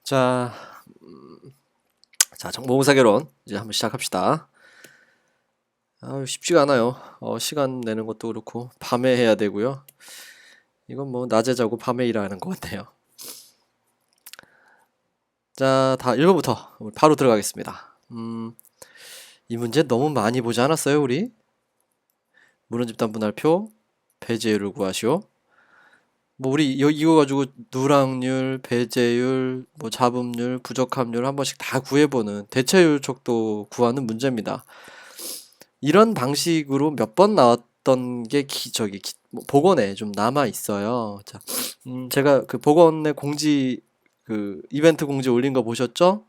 자, 자, 정보공사개론 이제 한번 시작합시다. 쉽지가 않아요. 시간 내는 것도 그렇고 밤에 해야 되고요. 이건 뭐 낮에 자고 밤에 일하는 것 같네요. 자, 다 1번부터 바로 들어가겠습니다. 이 문제 너무 많이 보지 않았어요, 우리? 물원집단 분할표, 배제율을 구하시오. 뭐 우리 이거 가지고 누락률, 배제율, 뭐 잡음률, 부적합률 한 번씩 다 구해보는 대체율 척도 구하는 문제입니다. 이런 방식으로 몇 번 나왔던 게 뭐 복원에 좀 남아 있어요. 자, 제가 그 복원의 공지 그 이벤트 공지 올린 거 보셨죠?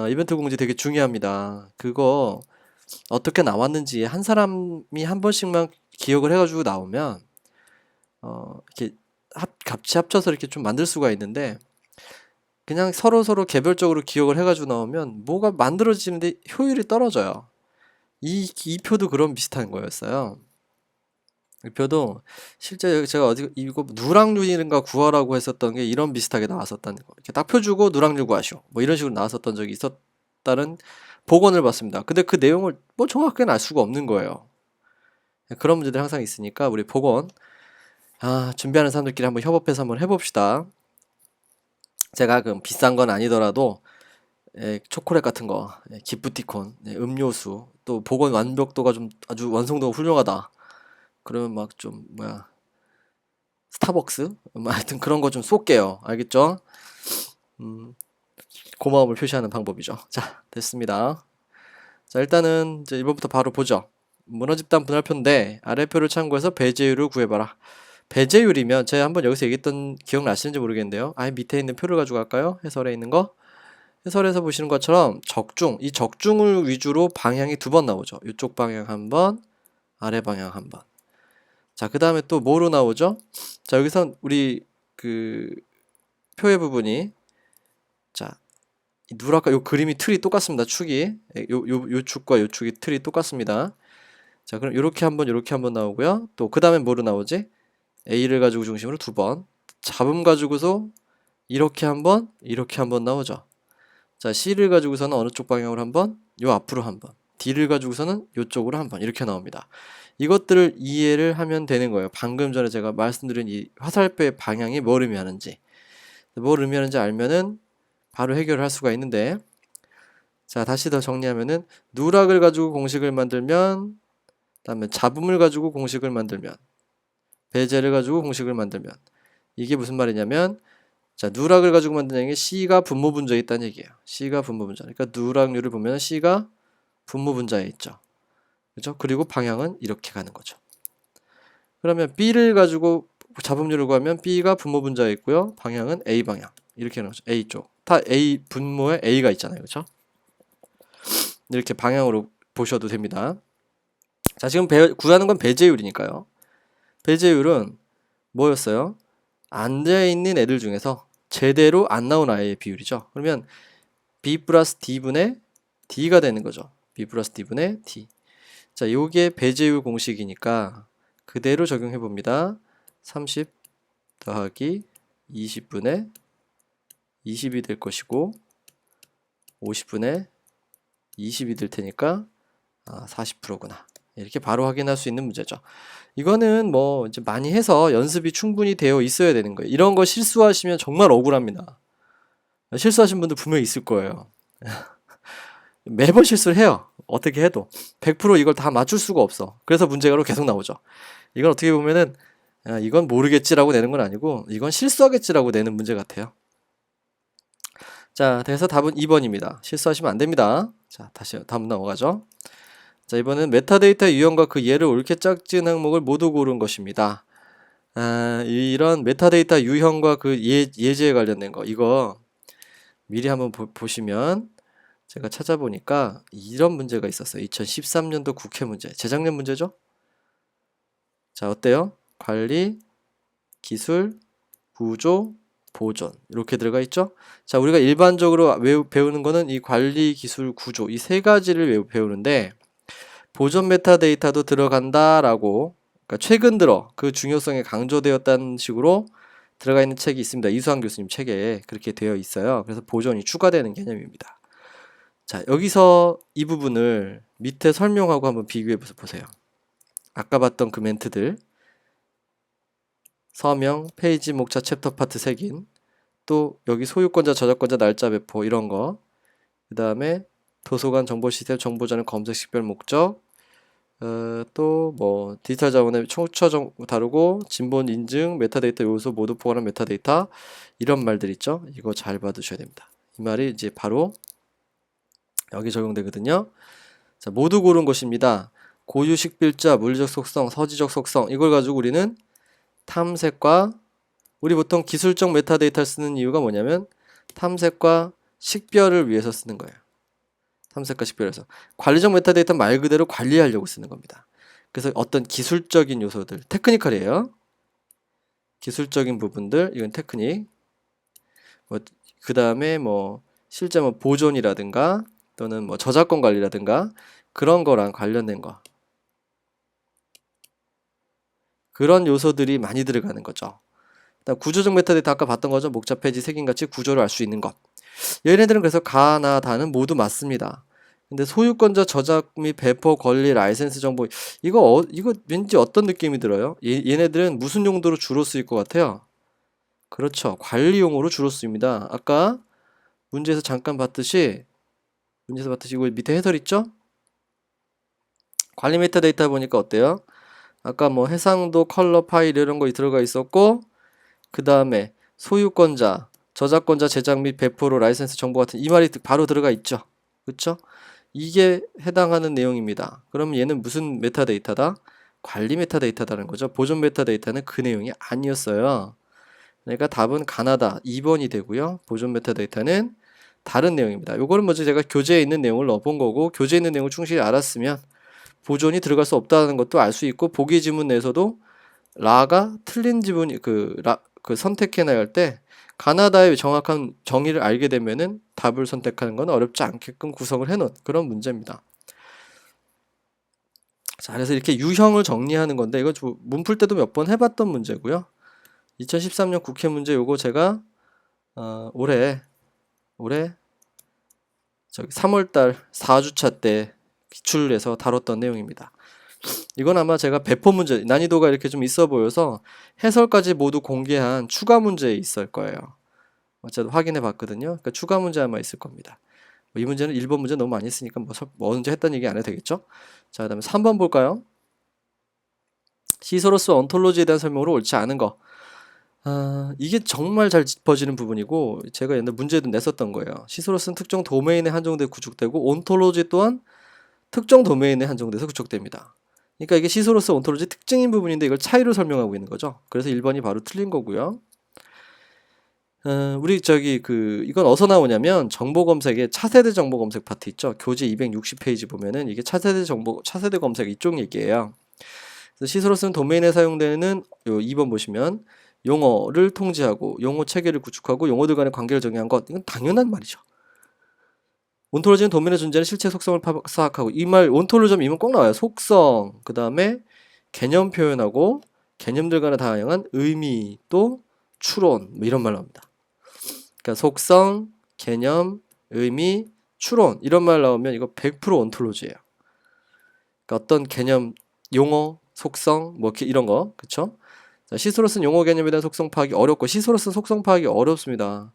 이벤트 공지 되게 중요합니다. 그거 어떻게 나왔는지 한 사람이 한 번씩만 기억을 해가지고 나오면 이렇게 같이 합쳐서 이렇게 좀 만들 수가 있는데 그냥 서로 개별적으로 기억을 해가지고 나오면 뭐가 만들어지는데 효율이 떨어져요. 이 표도 그런 비슷한 거였어요. 이 표도 실제 제가 어디 이거 누락률인가 구하라고 했었던 게 이런 비슷하게 나왔었다는 거. 이렇게 딱 표 주고 누락률 구하시오. 뭐 이런 식으로 나왔었던 적이 있었다는 복원을 봤습니다. 근데 그 내용을 뭐 정확하게는 알 수가 없는 거예요. 그런 문제들이 항상 있으니까 우리 복원 준비하는 사람들끼리 한번 협업해서 한번 해봅시다. 제가 그 비싼 건 아니더라도 초콜릿 같은 거, 기프티콘, 음료수, 또 복원 완벽도가 좀 아주 완성도가 훌륭하다. 그러면 막 좀 뭐야 스타벅스? 하여튼 그런 거 좀 쏠게요. 알겠죠? 음, 고마움을 표시하는 방법이죠. 자, 됐습니다. 자, 일단은 이제 1번부터 바로 보죠. 문어집단 분할표인데 아래표를 참고해서 배제율을 구해봐라. 배제율이면 제가 한번 여기서 얘기했던 기억나시는지 모르겠는데요. 아예 밑에 있는 표를 가지고 갈까요? 해설에 있는 거. 해설에서 보시는 것처럼 이 적중을 위주로 방향이 두 번 나오죠. 이쪽 방향 한 번, 아래 방향 한 번. 자, 그 다음에 또 뭐로 나오죠? 자, 여기서 우리 그 표의 부분이 자, 요 그림이 틀이 똑같습니다. 축이 요 축과 요 축이 틀이 똑같습니다. 자, 그럼 요렇게 한번 나오고요. 또 그 다음에 뭐로 나오지? A를 가지고 중심으로 두 번, 잡음 가지고서 이렇게 한 번 나오죠. 자, C를 가지고서는 어느 쪽 방향으로 한 번, 요 앞으로 한 번, D를 가지고서는 요쪽으로 한 번, 이렇게 나옵니다. 이것들을 이해를 하면 되는 거예요. 방금 전에 제가 말씀드린 이 화살표의 방향이 뭘 의미하는지. 뭘 의미하는지 알면은 바로 해결을 할 수가 있는데, 자, 다시 더 정리하면은, 누락을 가지고 공식을 만들면, 그다음에 잡음을 가지고 공식을 만들면, 배제를 가지고 공식을 만들면, 이게 무슨 말이냐면, 자, 누락을 가지고 만드는 게 C가 분모 분자에 있다는 얘기예요. C가 분모 분자. 그러니까 누락률을 보면 C가 분모 분자에 있죠. 그죠? 그리고 방향은 이렇게 가는 거죠. 그러면 B를 가지고 잡음률을 구하면 B가 분모 분자에 있고요. 방향은 A 방향. 이렇게 하는 거죠. A 쪽. 다 A 분모에 A가 있잖아요. 그렇죠? 이렇게 방향으로 보셔도 됩니다. 자, 지금 구하는 건 배제율이니까요. 배제율은 뭐였어요? 앉아있는 애들 중에서 제대로 안 나온 아이의 비율이죠. 그러면 B 플러스 D분의 D가 되는 거죠. B 플러스 D분의 D. 자, 요게 배제율 공식이니까 그대로 적용해 봅니다. 30 더하기 20분의 20이 될 것이고 50분의 20이 될 테니까 40%구나. 이렇게 바로 확인할 수 있는 문제죠. 이거는 뭐 이제 많이 해서 연습이 충분히 되어 있어야 되는 거예요. 이런 거 실수하시면 정말 억울합니다. 실수하신 분들 분명히 있을 거예요. 매번 실수를 해요. 어떻게 해도 100% 이걸 다 맞출 수가 없어. 그래서 문제가로 계속 나오죠. 이건 어떻게 보면은 이건 모르겠지라고 내는 건 아니고 이건 실수하겠지라고 내는 문제 같아요. 자, 그래서 답은 2번입니다. 실수하시면 안 됩니다. 자, 다시 다음 넘어가죠. 자, 이번엔 메타데이터 유형과 그 예를 옳게 짝지은 항목을 모두 고른 것입니다. 이런 메타데이터 유형과 그 예제에 관련된 거 이거 미리 한번 보시면 제가 찾아보니까 이런 문제가 있었어요. 2013년도 국회 문제, 재작년 문제죠? 자, 어때요? 관리, 기술, 구조, 보존 이렇게 들어가 있죠? 자, 우리가 일반적으로 배우는 거는 이 관리, 기술, 구조 이 세 가지를 배우는데 보존 메타데이터도 들어간다라고 그러니까 최근 들어 그 중요성이 강조되었다는 식으로 들어가 있는 책이 있습니다. 이수환 교수님 책에 그렇게 되어 있어요. 그래서 보존이 추가되는 개념입니다. 자, 여기서 이 부분을 밑에 설명하고 한번 비교해 보세요. 아까 봤던 그 멘트들, 서명, 페이지, 목차, 챕터 파트 색인, 또 여기 소유권자, 저작권자, 날짜 배포 이런 거, 그 다음에 도서관 정보 시스템 정보전의 검색 식별 목적, 또 뭐 디지털 자원의 초처 다루고 진본 인증, 메타데이터 요소 모두 포괄한 메타데이터 이런 말들 있죠. 이거 잘 받으셔야 됩니다. 이 말이 이제 바로 여기 적용되거든요. 자, 모두 고른 것입니다. 고유식 필자, 물리적 속성, 서지적 속성 이걸 가지고 우리는 탐색과 우리 보통 기술적 메타데이터를 쓰는 이유가 뭐냐면 탐색과 식별을 위해서 쓰는 거예요. 탐색과 식별에서 관리적 메타데이터 말 그대로 관리하려고 쓰는 겁니다. 그래서 어떤 기술적인 요소들, 테크니컬이에요. 기술적인 부분들, 이건 테크닉. 그 다음에 뭐 실제 뭐 보존이라든가 또는 뭐 저작권 관리라든가 그런 거랑 관련된 거. 그런 요소들이 많이 들어가는 거죠. 구조적 메타데이터 아까 봤던 거죠. 목차, 페이지, 색인같이 구조를 알 수 있는 것. 얘네들은 그래서 가나 다는 모두 맞습니다. 근데 소유권자 저작 및 배포 권리 라이센스 정보 이거 왠지 어떤 느낌이 들어요? 얘네들은 무슨 용도로 주로 쓰일 것 같아요? 그렇죠. 관리용으로 주로 쓰입니다. 아까 문제에서 잠깐 봤듯이 이거 밑에 해설 있죠? 관리 메타데이터 보니까 어때요? 아까 뭐 해상도, 컬러, 파일 이런 거 들어가 있었고 그 다음에 소유권자, 저작권자 제작 및 배포로 라이센스 정보 같은 이 말이 바로 들어가 있죠. 그쵸? 이게 해당하는 내용입니다. 그럼 얘는 무슨 메타데이터다? 관리 메타데이터다는 거죠. 보존 메타데이터는 그 내용이 아니었어요. 그러니까 답은 가나다 2번이 되고요. 보존 메타데이터는 다른 내용입니다. 요거는 먼저 제가 교재에 있는 내용을 넣어본 거고 교재에 있는 내용을 충실히 알았으면 보존이 들어갈 수 없다는 것도 알 수 있고 보기 지문 내에서도 라가 틀린 지문이 그 선택해놔야 할 때 가나다의 정확한 정의를 알게 되면은 답을 선택하는 건 어렵지 않게끔 구성을 해놓은 그런 문제입니다. 자, 그래서 이렇게 유형을 정리하는 건데 이거 문 풀 때도 몇 번 해봤던 문제고요. 2013년 국회 문제 요거 제가 올해 저기 3월달 4주차 때 기출해서 다뤘던 내용입니다. 이건 아마 제가 배포 문제 난이도가 이렇게 좀 있어 보여서 해설까지 모두 공개한 추가 문제에 있을 거예요. 어쨌든 확인해 봤거든요. 그러니까 추가 문제 아마 있을 겁니다. 이 문제는 1번 문제 너무 많이 했으니까 뭐 언제 했다는 얘기 안 해도 되겠죠? 자, 그다음에 3번 볼까요? 시소로스 언톨로지에 대한 설명으로 옳지 않은 거. 이게 정말 잘 짚어지는 부분이고 제가 옛날 문제도 냈었던 거예요. 시소로스는 특정 도메인에 한정돼 구축되고 온톨로지 또한 특정 도메인에 한정돼서 구축됩니다. 그러니까 이게 시소로스 온톨로지 특징인 부분인데 이걸 차이로 설명하고 있는 거죠. 그래서 1번이 바로 틀린 거고요. 우리 이건 어디서 나오냐면 정보 검색에 차세대 정보 검색 파트 있죠. 교재 260페이지 보면은 이게 차세대 검색 이쪽 얘기예요. 그래서 시소로스는 도메인에 사용되는 요 2번 보시면 용어를 통제하고 용어 체계를 구축하고 용어들 간의 관계를 정의한 것. 이건 당연한 말이죠. 온톨로지는 도면에 존재하는 실체 속성을 파악하고 이 말 온톨로지이면 꼭 나와요. 속성, 그 다음에 개념 표현하고 개념들 간의 다양한 의미 또 추론 뭐 이런 말 나옵니다. 그러니까 속성, 개념, 의미, 추론 이런 말 나오면 이거 100% 온톨로지예요. 그러니까 어떤 개념, 용어, 속성 뭐 이런 거 그쵸? 시소로스는 용어 개념에 대한 속성 파악이 어렵고 시소로스는 속성 파악이 어렵습니다.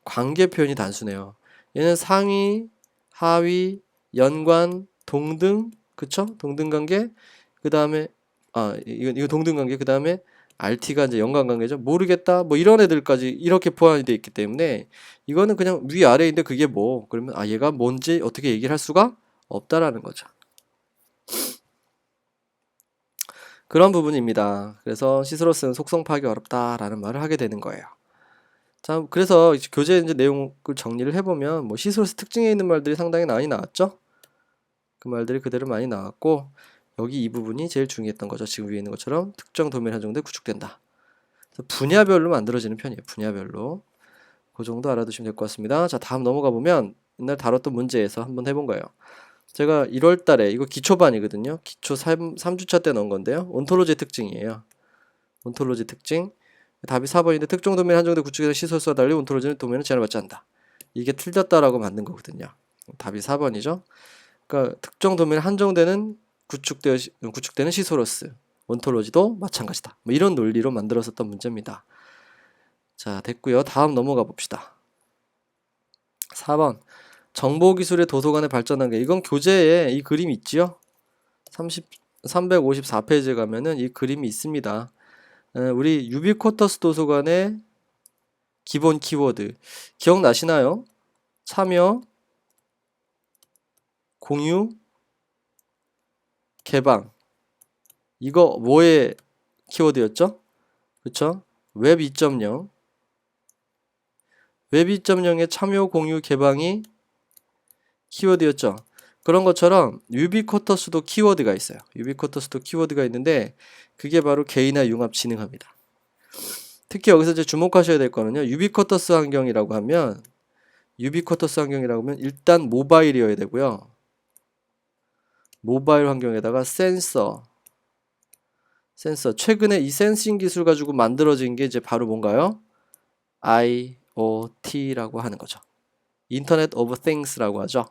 관계 표현이 단순해요. 얘는 상위, 하위, 연관, 동등, 그쵸? 동등 관계. 그 다음에 이거 동등 관계. 그 다음에 RT가 이제 연관 관계죠. 모르겠다. 뭐 이런 애들까지 이렇게 포함이 되어 있기 때문에 이거는 그냥 위 아래인데 그게 뭐 그러면 얘가 뭔지 어떻게 얘기를 할 수가 없다라는 거죠. 그런 부분입니다. 그래서 시스로스는 속성 파악이 어렵다라는 말을 하게 되는 거예요. 자, 그래서 교재 이제 내용을 정리를 해보면 뭐 시스로스 특징에 있는 말들이 상당히 많이 나왔죠. 그 말들이 그대로 많이 나왔고 여기 이 부분이 제일 중요했던 거죠. 지금 위에 있는 것처럼 특정 도메인 한정돼 구축된다. 분야별로 만들어지는 편이에요. 분야별로. 그 정도 알아두시면 될 것 같습니다. 자, 다음 넘어가 보면 옛날 다뤘던 문제에서 한번 해본 거예요. 제가 1월 달에 이거 기초반이거든요. 기초 3주차 때 넣은 건데요. 온톨로지 특징이에요. 온톨로지 특징. 답이 4번인데 특정 도면이 한정된 구축에서 시소수와 달리 온토로지는 도면은 제한을 받지 않는다. 이게 틀렸다라고 만든 거거든요. 답이 4번이죠. 그러니까 특정 도면이 한정되는 구축되는 시소로스, 온톨로지도 마찬가지다. 뭐 이런 논리로 만들어졌던 문제입니다. 자, 됐고요. 다음 넘어가 봅시다. 4번. 정보기술의 도서관에 발전한 게 이건 교재에 이 그림이 있지요? 354페이지에 가면은 이 그림이 있습니다. 우리 유비쿼터스 도서관의 기본 키워드 기억나시나요? 참여, 공유, 개방. 이거 뭐의 키워드였죠? 그쵸? 웹 2.0. 웹 2.0의 참여, 공유, 개방이 키워드였죠. 그런 것처럼 유비쿼터스도 키워드가 있어요. 유비쿼터스도 키워드가 있는데 그게 바로 개인화 융합 진흥합니다. 특히 여기서 이제 주목하셔야 될 거는요. 유비쿼터스 환경이라고 하면 일단 모바일이어야 되고요. 모바일 환경에다가 센서. 최근에 이 센싱 기술 가지고 만들어진 게 이제 바로 뭔가요? IoT라고 하는 거죠. 인터넷 오브 띵스라고 하죠.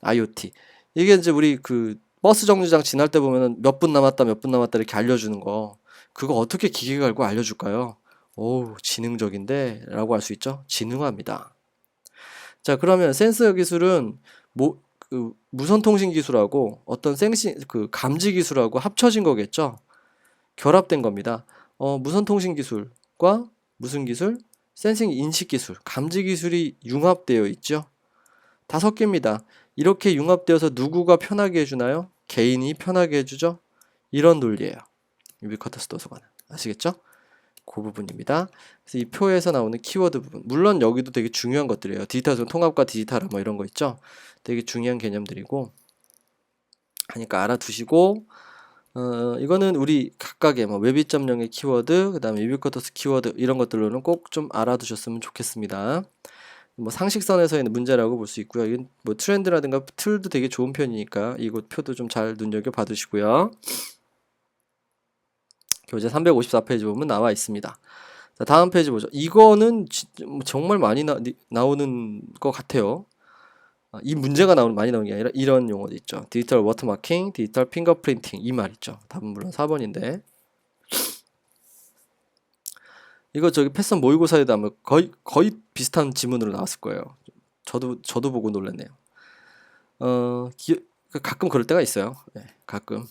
IoT. 이게 이제 우리 그 버스 정류장 지날 때 보면은 몇 분 남았다 이렇게 알려주는 거. 그거 어떻게 기계가 알고 알려줄까요? 오, 지능적인데 라고 할 수 있죠. 지능화입니다. 자, 그러면 센서 기술은 무선 통신 기술하고 어떤 감지 기술하고 합쳐진 거겠죠. 결합된 겁니다. 무선 통신 기술과 무슨 기술? 센싱 인식 기술, 감지 기술이 융합되어 있죠. 5개입니다. 이렇게 융합되어서 누구가 편하게 해주나요? 개인이 편하게 해주죠. 이런 논리예요. 유비쿼터스 도서관은. 아시겠죠? 그 부분입니다. 그래서 이 표에서 나오는 키워드 부분. 물론 여기도 되게 중요한 것들이에요. 디지털 통합과 디지털화 뭐 이런 거 있죠. 되게 중요한 개념들이고 하니까 알아두시고 이거는 우리 각각의 뭐 웹 2.0의 키워드, 그 다음에 유비쿼터스 키워드 이런 것들로는 꼭 좀 알아두셨으면 좋겠습니다. 뭐 상식선에서의 문제라고 볼 수 있고요. 이건 뭐 트렌드라든가 툴도 되게 좋은 편이니까 이곳 표도 좀 잘 눈여겨 봐두시고요. 교재 354페이지 보면 나와 있습니다. 자, 다음 페이지 보죠. 이거는 정말 많이 나오는 것 같아요. 이 문제가 많이 나오는 게 아니라 이런 용어도 있죠. 디지털 워터마킹, 디지털 핑거프린팅 이 말 있죠. 답은 물론 4번인데 이거 저기 패션 모의고사에도 아마 거의 비슷한 지문으로 나왔을 거예요. 저도 보고 놀랐네요. 가끔 그럴 때가 있어요. 네, 가끔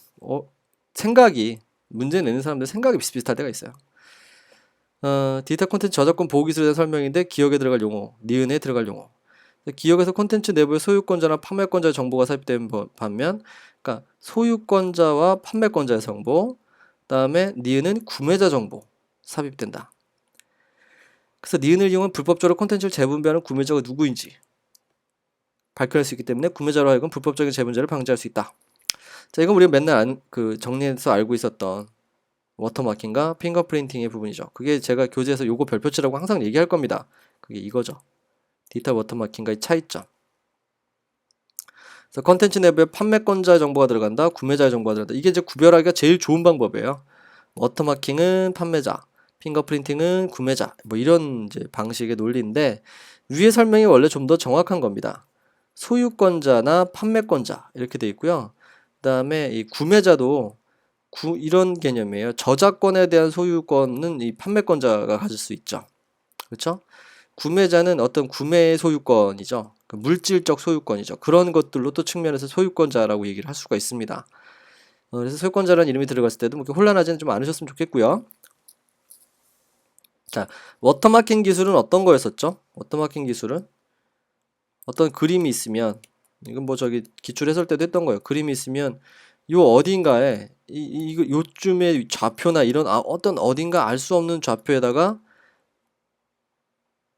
문제 내는 사람들 생각이 비슷비슷할 때가 있어요. 디지털 콘텐츠 저작권 보호 기술에 대한 설명인데 기억에 들어갈 용어, 니은에 들어갈 용어. 기억에서 콘텐츠 내부에 소유권자나 판매권자의 정보가 삽입된 반면, 그러니까 소유권자와 판매권자의 정보, 그다음에 니은은 구매자 정보 삽입된다. 그래서 니은을 이용한 불법적으로 콘텐츠를 재분배하는 구매자가 누구인지 밝혀낼 수 있기 때문에 구매자로 하여금 불법적인 재분배를 방지할 수 있다. 자, 이건 우리가 맨날 정리해서 알고 있었던 워터마킹과 핑거프린팅의 부분이죠. 그게 제가 교재에서 요거 별표치라고 항상 얘기할 겁니다. 그게 이거죠. 디지털 워터마킹과의 차이점. 그래서 컨텐츠 내부에 판매권자의 정보가 들어간다, 구매자의 정보가 들어간다. 이게 이제 구별하기가 제일 좋은 방법이에요. 워터마킹은 판매자, 핑거프린팅은 구매자. 뭐 이런 이제 방식의 논리인데 위의 설명이 원래 좀 더 정확한 겁니다. 소유권자나 판매권자 이렇게 돼 있고요. 그다음에 이 구매자도 이런 개념이에요. 저작권에 대한 소유권은 이 판매권자가 가질 수 있죠. 그렇죠? 구매자는 어떤 구매의 소유권이죠. 그 물질적 소유권이죠. 그런 것들로 또 측면에서 소유권자라고 얘기를 할 수가 있습니다. 그래서 소유권자라는 이름이 들어갔을 때도 뭐 혼란하지는 좀 않으셨으면 좋겠고요. 자, 워터마킹 기술은 어떤 거였었죠? 워터마킹 기술은 어떤 그림이 있으면 이건 뭐 저기 기출 해설 때도 했던 거예요. 그림이 있으면 요 어딘가에 요쯤에 좌표나 이런 어떤 어딘가 알 수 없는 좌표에다가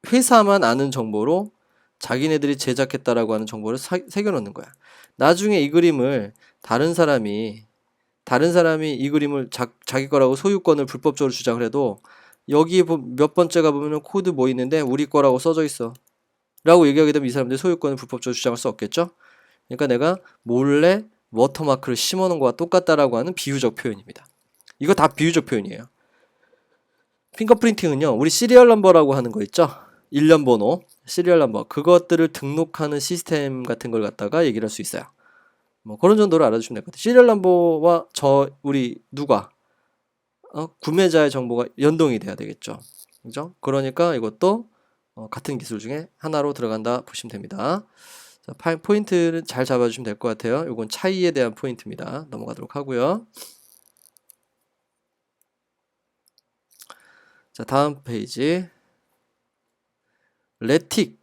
회사만 아는 정보로 자기네들이 제작했다라고 하는 정보를 새겨놓는 거야. 나중에 이 그림을 다른 사람이 이 그림을 자기 거라고 소유권을 불법적으로 주장을 해도 여기 몇 번째가 보면 코드 뭐 있는데 우리 거라고 써져 있어 라고 얘기하게 되면 이 사람들이 소유권을 불법적으로 주장할 수 없겠죠. 그러니까 내가 몰래 워터마크를 심어놓은 거와 똑같다라고 하는 비유적 표현입니다. 이거 다 비유적 표현이에요. 핑거프린팅은요, 우리 시리얼 넘버라고 하는 거 있죠? 일련 번호, 시리얼 넘버, 그것들을 등록하는 시스템 같은 걸 갖다가 얘기를 할 수 있어요. 뭐 그런 정도로 알아주시면 될 것 같아요. 시리얼 넘버와 우리 누가 구매자의 정보가 연동이 돼야 되겠죠. 그죠? 그러니까 이것도 같은 기술 중에 하나로 들어간다 보시면 됩니다. 자, 포인트를 잘 잡아주시면 될 것 같아요. 이건 차이에 대한 포인트입니다. 넘어가도록 하고요. 자, 다음 페이지. 레틱.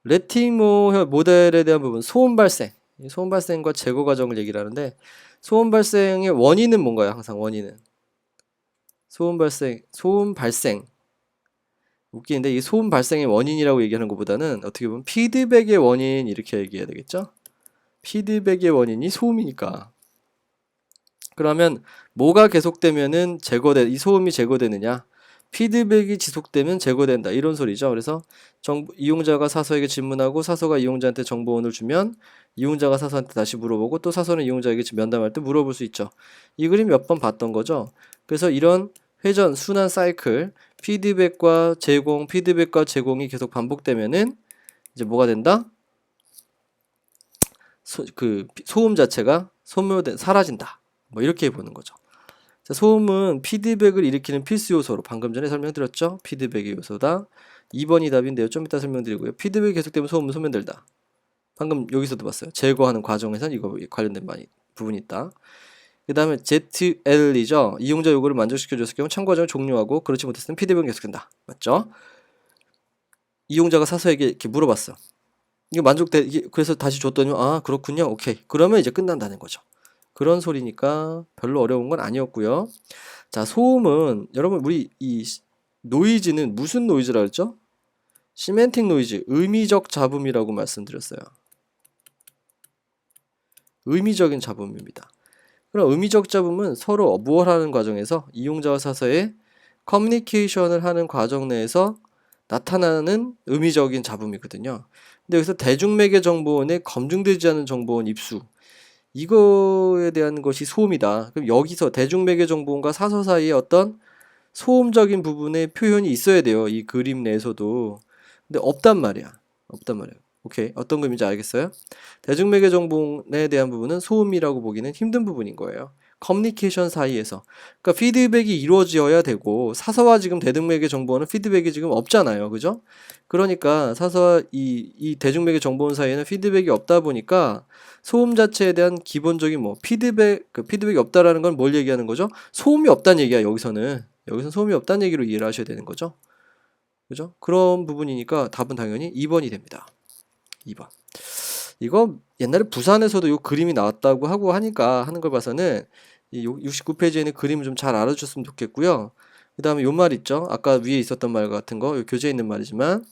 레틱 모델에 대한 부분, 소음 발생. 소음 발생과 제거 과정을 얘기를 하는데, 소음 발생의 원인은 뭔가요? 항상 원인은. 소음 발생. 웃기는데 이 소음 발생의 원인이라고 얘기하는 것보다는 어떻게 보면 피드백의 원인 이렇게 얘기해야 되겠죠? 피드백의 원인이 소음이니까. 그러면 뭐가 계속되면은 이 소음이 제거되느냐? 피드백이 지속되면 제거된다. 이런 소리죠. 그래서 이용자가 사서에게 질문하고 사서가 이용자한테 정보원을 주면 이용자가 사서한테 다시 물어보고 또 사서는 이용자에게 면담할 때 물어볼 수 있죠. 이 그림 몇 번 봤던 거죠. 그래서 이런 회전, 순환 사이클, 피드백과 제공이 계속 반복되면은 이제 뭐가 된다? 소음 자체가 사라진다. 뭐 이렇게 보는 거죠. 자, 소음은 피드백을 일으키는 필수 요소로 방금 전에 설명드렸죠. 피드백의 요소다. 2번이 답인데요. 좀 이따 설명드리고요. 피드백이 계속되면 소음은 소멸된다. 방금 여기서도 봤어요. 제거하는 과정에선 이거 관련된 부분이 있다. 그 다음에 ZL이죠. 이용자 요구를 만족시켜줬을 경우 참고 과정을 종료하고 그렇지 못했을 땐 피드백은 계속된다. 맞죠? 이용자가 사서에게 이렇게 물어봤어. 그래서 다시 줬더니 그렇군요. 오케이. 그러면 이제 끝난다는 거죠. 그런 소리니까 별로 어려운 건 아니었고요. 자, 소음은 여러분 우리 이 노이즈는 무슨 노이즈라 그랬죠? 시멘틱 노이즈, 의미적 잡음이라고 말씀드렸어요. 의미적인 잡음입니다. 그럼 의미적 잡음은 서로 무엇 하는 과정에서 이용자와 사서의 커뮤니케이션을 하는 과정 내에서 나타나는 의미적인 잡음이거든요. 근데 여기서 대중매개 정보원에 검증되지 않은 정보원 입수, 이거에 대한 것이 소음이다. 그럼 여기서 대중매개 정보원과 사서 사이에 어떤 소음적인 부분의 표현이 있어야 돼요. 이 그림 내에서도. 근데 없단 말이야. 오케이. 어떤 그림인지 알겠어요? 대중매개 정보에 대한 부분은 소음이라고 보기는 힘든 부분인 거예요. 커뮤니케이션 사이에서. 그러니까 피드백이 이루어져야 되고 사서와 지금 대중매개 정보원은 피드백이 지금 없잖아요. 그죠? 그러니까 사서와 이 대중매개 정보원 사이에는 피드백이 없다 보니까 소음 자체에 대한 기본적인 피드백이 없다라는 건 뭘 얘기하는 거죠? 소음이 없다는 얘기야, 여기서는 소음이 없다는 얘기로 이해를 하셔야 되는 거죠. 그죠? 그런 부분이니까 답은 당연히 2번이 됩니다. 2번. 이거 옛날에 부산에서도 이 그림이 나왔다고 하니까 하는 걸 봐서는 이 69페이지에는 그림을 좀 잘 알아주셨으면 좋겠고요. 그 다음에 요 말 있죠? 아까 위에 있었던 말 같은 거, 요 교재에 있는 말이지만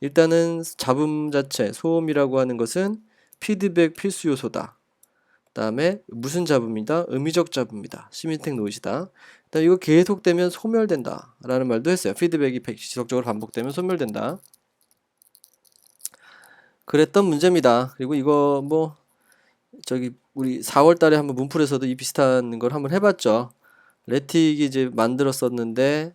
일단은 잡음 자체, 소음이라고 하는 것은 피드백 필수 요소다. 그 다음에 무슨 잡음이다? 의미적 잡음이다. 시민텍 노이즈다. 그다음 이거 계속되면 소멸된다 라는 말도 했어요. 피드백이 지속적으로 반복되면 소멸된다. 그랬던 문제입니다. 그리고 이거 우리 4월 달에 한번 문풀에서도 이 비슷한 걸 한번 해봤죠. 레틱이 이제 만들었었는데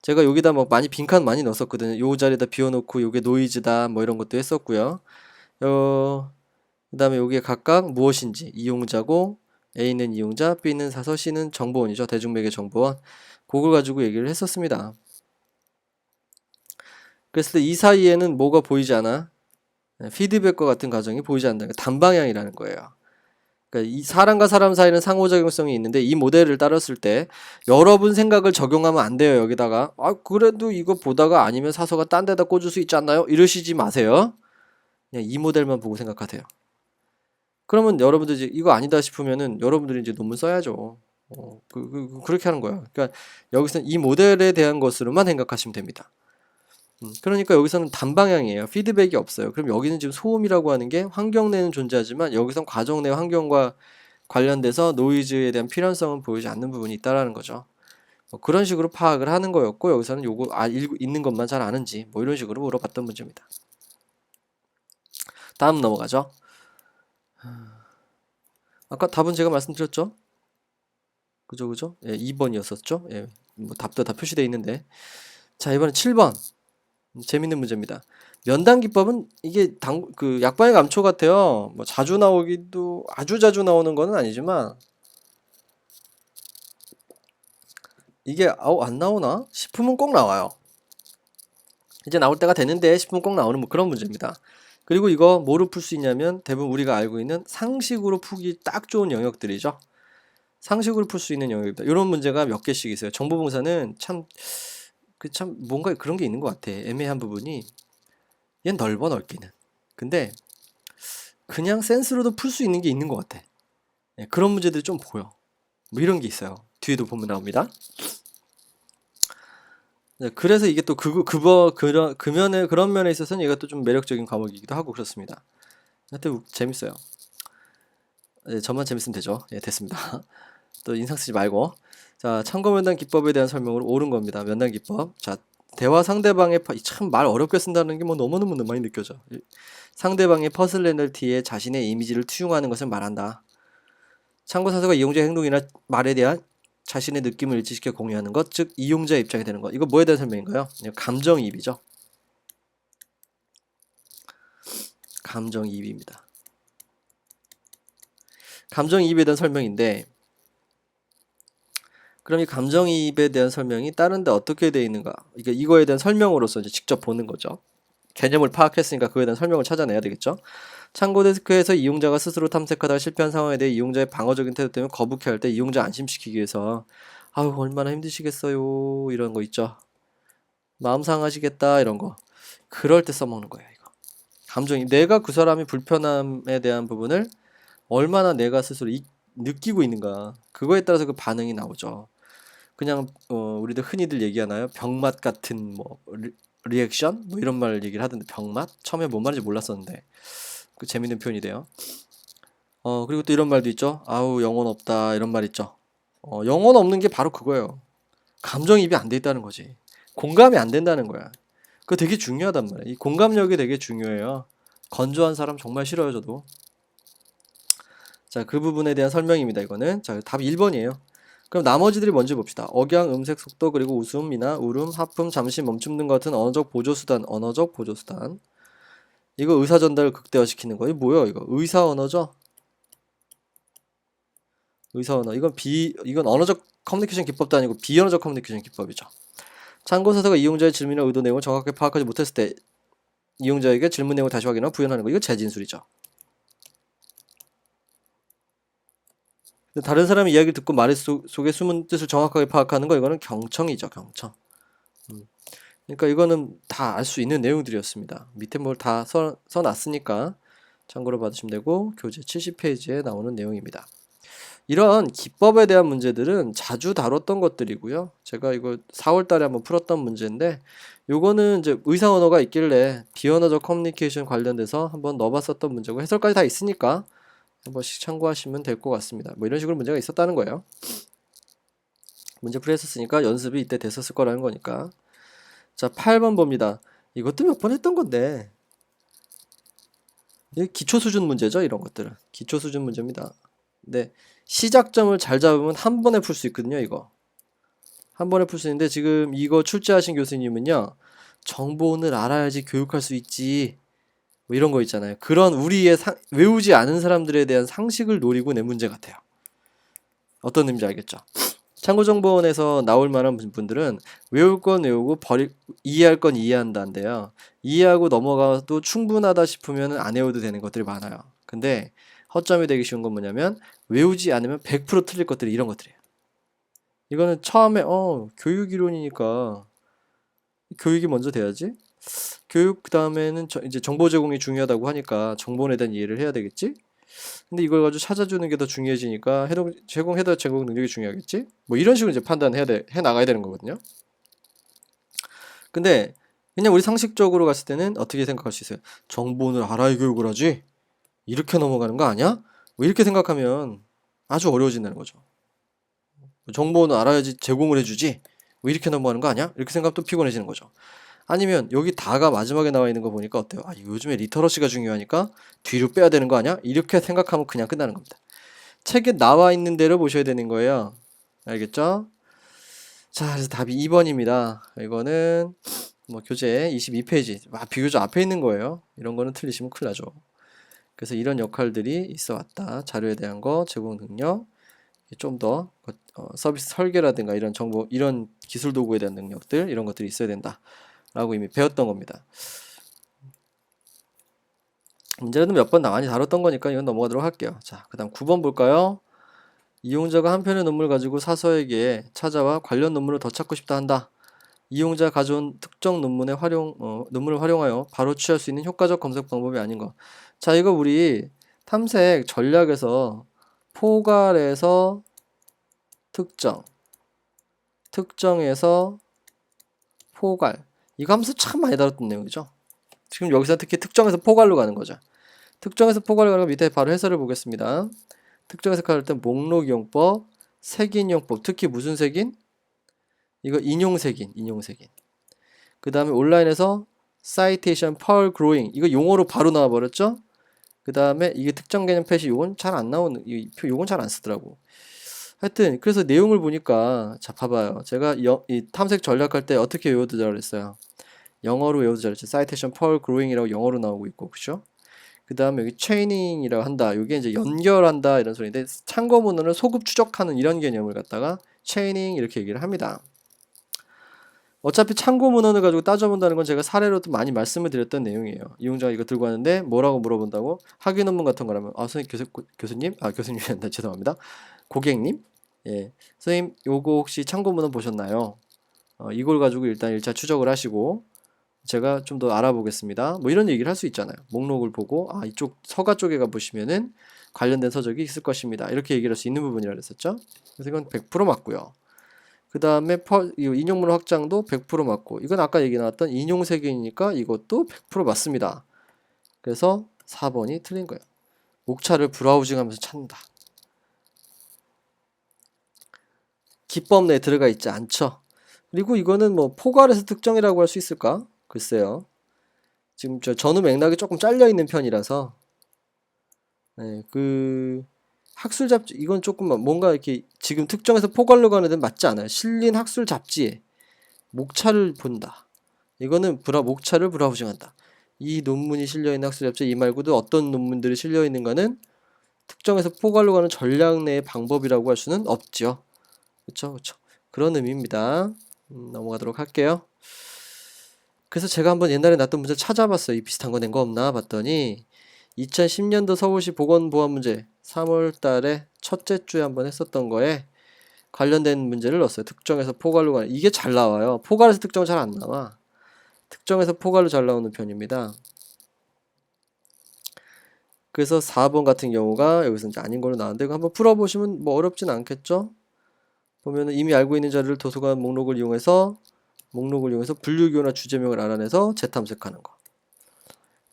제가 여기다 많이 빈칸 많이 넣었었거든요. 요 자리에다 비워놓고 요게 노이즈다 뭐 이런 것도 했었고요. 그 다음에 여기에 각각 무엇인지 이용자고 A는 이용자, B는 사서, C는 정보원이죠. 대중매개 정보원. 그걸 가지고 얘기를 했었습니다. 그랬을 때 이 사이에는 뭐가 보이지 않아? 피드백과 같은 과정이 보이지 않는다. 단방향이라는 거예요. 그러니까 이 사람과 사람 사이는 상호작용성이 있는데 이 모델을 따랐을 때 여러분 생각을 적용하면 안 돼요. 여기다가 그래도 이거 보다가 아니면 사서가 딴 데다 꽂을 수 있지 않나요? 이러시지 마세요. 그냥 이 모델만 보고 생각하세요. 그러면 여러분들 이제 이거 아니다 싶으면은 여러분들이 이제 논문 써야죠. 그렇게 하는 거야. 그러니까 여기서는 이 모델에 대한 것으로만 생각하시면 됩니다. 그러니까 여기서는 단방향이에요. 피드백이 없어요. 그럼 여기는 지금 소음이라고 하는 게 환경 내는 존재하지만 여기선 과정 내 환경과 관련돼서 노이즈에 대한 필연성은 보이지 않는 부분이 있다라는 거죠. 그런 식으로 파악을 하는 거였고 여기서는 요거 있는 것만 잘 아는지 이런 식으로 물어봤던 문제입니다. 다음 넘어가죠. 아까 답은 제가 말씀드렸죠? 그죠, 그죠? 예, 2번이었었죠? 예, 뭐 답도 다 표시되어 있는데. 자, 이번엔 7번. 재밌는 문제입니다. 면당 기법은 이게 그 약방의 감초 같아요. 뭐 자주 나오기도 아주 자주 나오는 거는 아니지만 이게 안 나오나 싶으면 꼭 나와요. 이제 나올 때가 됐는데 싶으면 꼭 나오는 뭐 그런 문제입니다. 그리고 이거 뭐로 풀 수 있냐면 대부분 우리가 알고 있는 상식으로 풀기 딱 좋은 영역들이죠. 상식으로 풀 수 있는 영역입니다. 이런 문제가 몇 개씩 있어요. 정보봉사는 참 뭔가 그런 게 있는 것 같아. 애매한 부분이 얘는 넓어 넓기는. 근데 그냥 센스로도 풀 수 있는 게 있는 것 같아. 예, 그런 문제들이 좀 보여. 뭐 이런 게 있어요. 뒤에도 보면 나옵니다. 네, 그래서 이게 또 그런 면에 있어서는 얘가 또 좀 매력적인 과목이기도 하고 그렇습니다. 하여튼 재밌어요. 네, 저만 재밌으면 되죠. 예, 됐습니다. 또 인상 쓰지 말고. 자, 참고 면담 기법에 대한 설명으로 옳은 겁니다. 면담 기법. 자, 대화 상대방의 참 말 어렵게 쓴다는 게 뭐 너무너무 많이 느껴져. 상대방의 퍼스널리티에 자신의 이미지를 투영하는 것을 말한다. 참고 사서가 이용자의 행동이나 말에 대한 자신의 느낌을 일치시켜 공유하는 것, 즉 이용자의 입장이 되는 것. 이거 뭐에 대한 설명인가요? 감정이입이죠. 감정이입입니다. 감정이입에 대한 설명인데 그럼 이 감정이입에 대한 설명이 다른데 어떻게 되어 있는가? 이거에 대한 설명으로서 이제 직접 보는 거죠. 개념을 파악했으니까 그거에 대한 설명을 찾아내야 되겠죠. 참고 데스크에서 이용자가 스스로 탐색하다가 실패한 상황에 대해 이용자의 방어적인 태도 때문에 거북해 할 때 이용자 안심시키기 위해서 아유 얼마나 힘드시겠어요 이런 거 있죠. 마음 상하시겠다 이런 거. 그럴 때 써먹는 거예요 이거. 감정이 내가 그 사람이 불편함에 대한 부분을 얼마나 내가 스스로 느끼고 있는가 그거에 따라서 그 반응이 나오죠. 그냥 우리들 흔히들 얘기하나요? 병맛 같은 뭐 리액션? 뭐 이런 말 얘기를 하던데 병맛? 처음에 뭔 말인지 몰랐었는데 그 재밌는 표현이 돼요. 그리고 또 이런 말도 있죠. 아우 영혼 없다 이런 말 있죠. 영혼 없는 게 바로 그거예요. 감정이입이 안 돼 있다는 거지. 공감이 안 된다는 거야. 그거 되게 중요하단 말이야. 이 공감력이 되게 중요해요. 건조한 사람 정말 싫어요 저도. 자, 그 부분에 대한 설명입니다. 이거는. 자, 답 1번이에요. 그럼 나머지들이 뭔지 봅시다. 억양, 음색, 속도, 그리고 웃음이나 울음, 하품, 잠시 멈춤 등 같은 언어적 보조수단, 언어적 보조수단. 이거 의사 전달을 극대화시키는 거. 이거 뭐야, 이거? 의사 언어죠? 의사 언어. 이건 언어적 커뮤니케이션 기법도 아니고 비언어적 커뮤니케이션 기법이죠. 참고서서가 이용자의 질문이나 의도 내용을 정확하게 파악하지 못했을 때 이용자에게 질문 내용을 다시 확인하고 부연하는 거. 이거 재진술이죠. 다른 사람의 이야기를 듣고 말 속에 숨은 뜻을 정확하게 파악하는 거 이거는 경청이죠, 경청. 그러니까 이거는 다 알 수 있는 내용들이었습니다. 밑에 뭘 다 써놨으니까 참고로 받으시면 되고 교재 70페이지에 나오는 내용입니다. 이런 기법에 대한 문제들은 자주 다뤘던 것들이고요. 제가 이거 4월 달에 한번 풀었던 문제인데 요거는 이제 의사 언어가 있길래 비언어적 커뮤니케이션 관련돼서 한번 넣어봤었던 문제고 해설까지 다 있으니까 한 번씩 참고하시면 될 것 같습니다. 뭐 이런 식으로 문제가 있었다는 거예요. 문제 풀이했었으니까 연습이 이때 됐었을 거라는 거니까. 자, 8번 봅니다. 이것도 몇 번 했던 건데 이게 기초 수준 문제죠. 이런 것들은 기초 수준 문제입니다. 네, 시작점을 잘 잡으면 한 번에 풀 수 있거든요. 이거 한 번에 풀 수 있는데 지금 이거 출제하신 교수님은요. 정보는 알아야지 교육할 수 있지 뭐 이런 거 있잖아요. 그런 우리의 외우지 않은 사람들에 대한 상식을 노리고 낸 문제 같아요. 어떤 의미인지 알겠죠? 참고정보원에서 나올 만한 분들은 외울 건 외우고 이해할 건 이해한다인데요. 이해하고 넘어가도 충분하다 싶으면 안 외워도 되는 것들이 많아요. 근데 허점이 되기 쉬운 건 뭐냐면 외우지 않으면 100% 틀릴 것들이 이런 것들이에요. 이거는 처음에 교육 이론이니까 교육이 먼저 돼야지. 교육 그 다음에는 이제 정보 제공이 중요하다고 하니까 정보에 대한 이해를 해야 되겠지. 근데 이걸 가지고 찾아주는 게 더 중요해지니까 제공 능력이 중요하겠지. 뭐 이런 식으로 이제 해 나가야 되는 거거든요. 근데 그냥 우리 상식적으로 갔을 때는 어떻게 생각할 수 있어요? 정보는 알아야 교육을 하지. 이렇게 넘어가는 거 아니야? 뭐 이렇게 생각하면 아주 어려워진다는 거죠. 정보는 알아야지 제공을 해주지. 뭐 이렇게 넘어가는 거 아니야? 이렇게 생각하면 또 피곤해지는 거죠. 아니면 여기 다가 마지막에 나와 있는 거 보니까 어때요? 요즘에 리터러시가 중요하니까 뒤로 빼야 되는 거 아니야? 이렇게 생각하면 그냥 끝나는 겁니다. 책에 나와 있는 대로 보셔야 되는 거예요. 알겠죠? 자, 그래서 답이 2번입니다. 이거는 뭐 교재 22페이지. 비교적 앞에 있는 거예요. 이런 거는 틀리시면 큰일 나죠. 그래서 이런 역할들이 있어 왔다. 자료에 대한 거, 제공 능력, 좀 더 서비스 설계라든가 이런 정보, 이런 기술 도구에 대한 능력들, 이런 것들이 있어야 된다. 라고 이미 배웠던 겁니다. 문제는 몇 번 많이 다뤘던 거니까 이건 넘어가도록 할게요. 자, 그 다음 9번 볼까요? 이용자가 한 편의 논문을 가지고 사서에게 찾아와 관련 논문을 더 찾고 싶다 한다. 이용자가 가져온 특정 논문을 활용하여 바로 취할 수 있는 효과적 검색 방법이 아닌 것. 자, 이거 우리 탐색 전략에서 포괄에서 특정, 특정에서 포괄. 이거 하면서 참 많이 다뤘던 내용이죠. 지금 여기서 특히 특정에서 포괄로 가는 거죠. 특정에서 포괄로 가는 거 밑에 바로 해설을 보겠습니다. 특정에서 갈 때 목록 이용법, 색인 이용법, 특히 무슨 색인? 이거 인용색인. 그 다음에 온라인에서 citation per growing, 이거 용어로 바로 나와버렸죠? 그 다음에 이게 특정 개념 패시, 요건 잘 안 나오는, 요건 잘 안 쓰더라고. 하여튼 그래서 내용을 보니까, 자 봐봐요. 제가 이 탐색 전략할 때 어떻게 외워두자 그랬어요. 영어로 외워두자 그랬죠. citation per growing이라고 영어로 나오고 있고, 그죠? 그 다음에 여기 chaining이라고 한다. 이게 이제 연결한다 이런 소리인데, 참고 문헌을 소급 추적하는 이런 개념을 갖다가 chaining 이렇게 얘기를 합니다. 어차피 참고 문헌을 가지고 따져본다는 건 제가 사례로도 많이 말씀을 드렸던 내용이에요. 이용자가 이거 들고 왔는데 뭐라고 물어본다고? 학위 논문 같은 거라면 선생님, 교수님? 교수님이란다. 죄송합니다. 고객님? 예, 선생님 요거 혹시 참고 문헌 보셨나요? 이걸 가지고 일단 1차 추적을 하시고 제가 좀 더 알아보겠습니다. 뭐 이런 얘기를 할 수 있잖아요. 목록을 보고 이쪽 서가 쪽에 가보시면은 관련된 서적이 있을 것입니다. 이렇게 얘기를 할 수 있는 부분이라 그랬었죠. 그래서 이건 100% 맞고요. 그 다음에 인용문 확장도 100% 맞고, 이건 아까 얘기 나왔던 인용색이니까 이것도 100% 맞습니다. 그래서 4번이 틀린 거예요. 목차를 브라우징 하면서 찾는다. 기법 내에 들어가 있지 않죠. 그리고 이거는 뭐 포괄해서 특정이라고 할 수 있을까? 글쎄요. 지금 전후 맥락이 조금 잘려 있는 편이라서, 네, 학술 잡지, 이건 조금 뭔가 이렇게 지금 특정해서 포괄로 가는 데는 맞지 않아요. 실린 학술 잡지에 목차를 본다. 이거는 목차를 브라우징한다. 이 논문이 실려있는 학술 잡지, 이 말고도 어떤 논문들이 실려있는가는 특정해서 포괄로 가는 전략 내의 방법이라고 할 수는 없죠. 그쵸. 그런 의미입니다. 넘어가도록 할게요. 그래서 제가 한번 옛날에 놨던 문제 찾아봤어요. 이 비슷한 거 낸 거 없나 봤더니 2010년도 서울시 보건보안 문제 3월 달에 첫째 주에 한번 했었던 거에 관련된 문제를 넣었어요. 특정에서 포괄로 가는, 이게 잘 나와요. 포괄에서 특정은 잘 안 나와. 특정에서 포괄로 잘 나오는 편입니다. 그래서 4번 같은 경우가 여기서 이제 아닌 걸로 나왔는데, 이거 한번 풀어보시면 뭐 어렵진 않겠죠? 보면은 이미 알고 있는 자료를 도서관 목록을 이용해서 분류기호나 주제명을 알아내서 재탐색하는 거.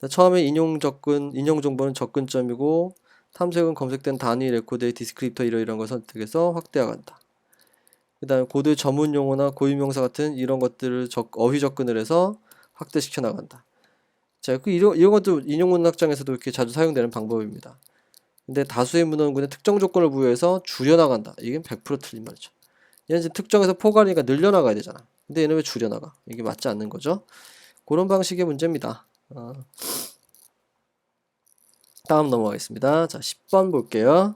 처음에 인용 정보는 접근점이고, 탐색은 검색된 단위, 레코드의 디스크립터 이런 걸 선택해서 확대해간다. 그 다음에 고도의 전문 용어나 고유명사 같은 이런 것들을 어휘 접근을 해서 확대시켜 나간다. 자, 이런 것도 인용 문학장에서도 이렇게 자주 사용되는 방법입니다. 근데 다수의 문헌군에 특정 조건을 부여해서 줄여나간다. 이게 100% 틀린 말이죠. 얘는 이제 특정해서 포괄이니까 늘려나가야 되잖아. 근데 얘는 왜 줄여나가? 이게 맞지 않는 거죠. 그런 방식의 문제입니다. 다음 넘어가겠습니다. 자, 10번 볼게요.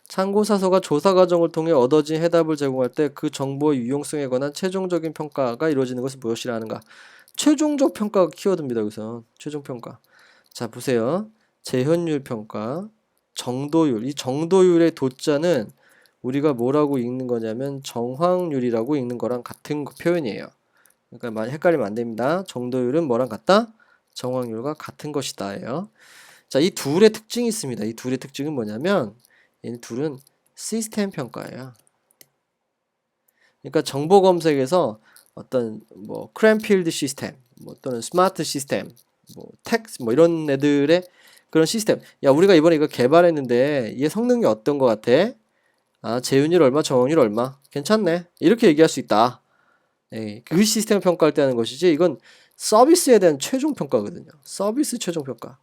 참고사서가 조사 과정을 통해 얻어진 해답을 제공할 때 그 정보의 유용성에 관한 최종적인 평가가 이루어지는 것을 무엇이라 하는가? 최종적 평가가 키워드입니다. 여기서 최종평가. 자, 보세요. 재현율 평가, 정도율. 이 정도율의 도자는 우리가 뭐라고 읽는 거냐면 정확률이라고 읽는 거랑 같은 표현이에요. 그러니까 많이 헷갈리면 안 됩니다. 정도율은 뭐랑 같다? 정확률과 같은 것이다예요. 자, 이 둘의 특징이 있습니다. 이 둘의 특징은 뭐냐면 얘는 둘은 시스템 평가예요. 그러니까 정보 검색에서 어떤 뭐 크랜필드 시스템, 뭐 또는 스마트 시스템, 뭐 텍스 뭐 이런 애들의 그런 시스템. 야, 우리가 이번에 이거 개발했는데 얘 성능이 어떤 것 같아? 재현율 얼마, 정확률 얼마? 괜찮네. 이렇게 얘기할 수 있다. 예, 그 시스템을 평가할 때 하는 것이지, 이건 서비스에 대한 최종 평가거든요. 서비스 최종 평가.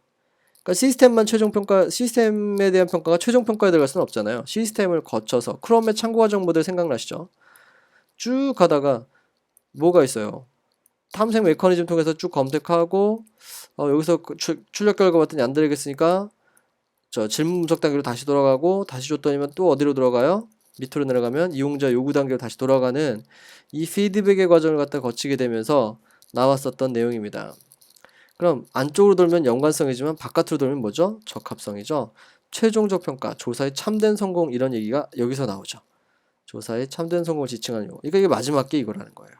그러니까 시스템에 대한 평가가 최종 평가에 들어갈 수는 없잖아요. 시스템을 거쳐서 크롬의 참고 과정 모델 생각나시죠? 쭉 가다가 뭐가 있어요? 탐색 메커니즘 통해서 쭉 검색하고 여기서 출력 결과 봤더니 안 되겠으니까 저 질문 분석 단계로 다시 돌아가고 다시 줬더니만 또 어디로 들어가요? 밑으로 내려가면 이용자 요구 단계로 다시 돌아가는 이 피드백의 과정을 갖다 거치게 되면서 나왔었던 내용입니다. 그럼 안쪽으로 돌면 연관성이지만 바깥으로 돌면 뭐죠? 적합성이죠. 최종적 평가, 조사의 참된 성공 이런 얘기가 여기서 나오죠. 조사의 참된 성공을 지칭하는 용어. 그러니까 이게 마지막 게 이거라는 거예요.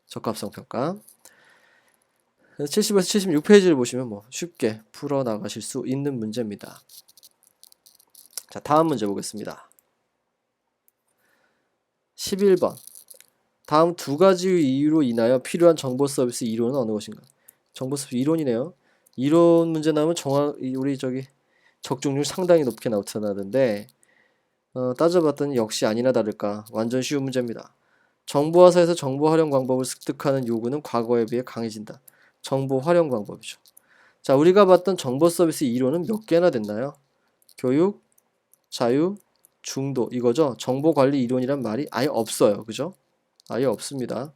적합성 평가. 70에서 76페이지를 보시면 뭐 쉽게 풀어 나가실 수 있는 문제입니다. 자, 다음 문제 보겠습니다. 11번. 다음 두 가지 이유로 인하여 필요한 정보 서비스 이론은 어느 것인가? 정보 서비스 이론이네요. 이론 문제 나오면 우리 적중률 상당히 높게 나타나던데 따져봤더니 역시 아니나 다를까 완전 쉬운 문제입니다. 정보화사에서 정보 활용 방법을 습득하는 요구는 과거에 비해 강해진다. 정보 활용 방법이죠. 자, 우리가 봤던 정보 서비스 이론은 몇 개나 됐나요? 교육, 자유, 중도 이거죠. 정보 관리 이론이란 말이 아예 없어요. 그죠? 아예 없습니다.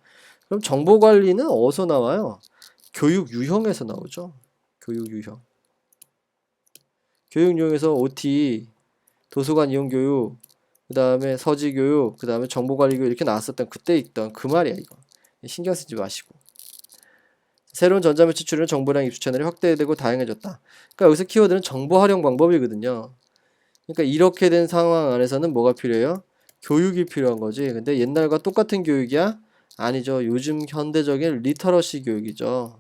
그럼 정보 관리는 어디서 나와요? 교육 유형에서 나오죠. 교육 유형. 교육 유형에서 OT, 도서관 이용 교육, 그 다음에 서지 교육, 그 다음에 정보 관리 교육 이렇게 나왔었던 그때 있던 그 말이야 이거. 신경 쓰지 마시고. 새로운 전자매체 출현 정보량 입수 채널이 확대되고 다양해졌다. 그러니까 여기서 키워드는 정보 활용 방법이거든요. 그러니까 이렇게 된 상황 안에서는 뭐가 필요해요? 교육이 필요한 거지. 근데 옛날과 똑같은 교육이야? 아니죠. 요즘 현대적인 리터러시 교육이죠.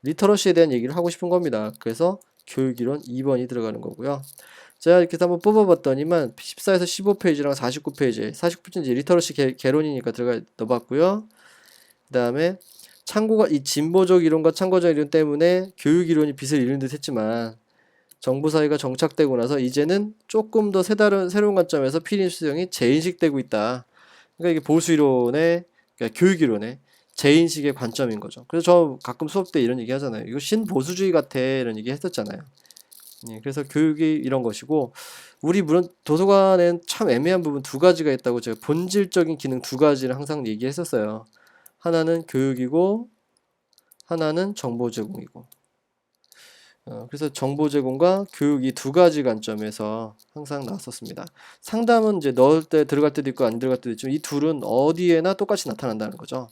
리터러시에 대한 얘기를 하고 싶은 겁니다. 그래서 교육이론 2번이 들어가는 거고요. 제가 이렇게 한번 뽑아봤더니만 14에서 15페이지랑 49페이지 49페이지는 이제 리터러시 개론이니까 넣어봤고요. 그 다음에 이 진보적 이론과 참고적 이론 때문에 교육 이론이 빛을 잃는 듯 했지만 정보 사회가 정착되고 나서 이제는 조금 더 새로운 관점에서 필인 수정이 재인식되고 있다. 그러니까 이게 보수 이론의 그러니까 교육 이론의 재인식의 관점인 거죠. 그래서 저 가끔 수업 때 이런 얘기 하잖아요. 이거 신보수주의 같아 이런 얘기 했었잖아요. 예, 그래서 교육이 이런 것이고 우리 물론 도서관엔 참 애매한 부분 두 가지가 있다고 제가 본질적인 기능 두 가지를 항상 얘기했었어요. 하나는 교육이고 하나는 정보 제공이고 그래서 정보 제공과 교육 이 두 가지 관점에서 항상 나왔었습니다. 상담은 이제 넣을 때 들어갈 때도 있고 안 들어갈 때도 있지만 이 둘은 어디에나 똑같이 나타난다는 거죠.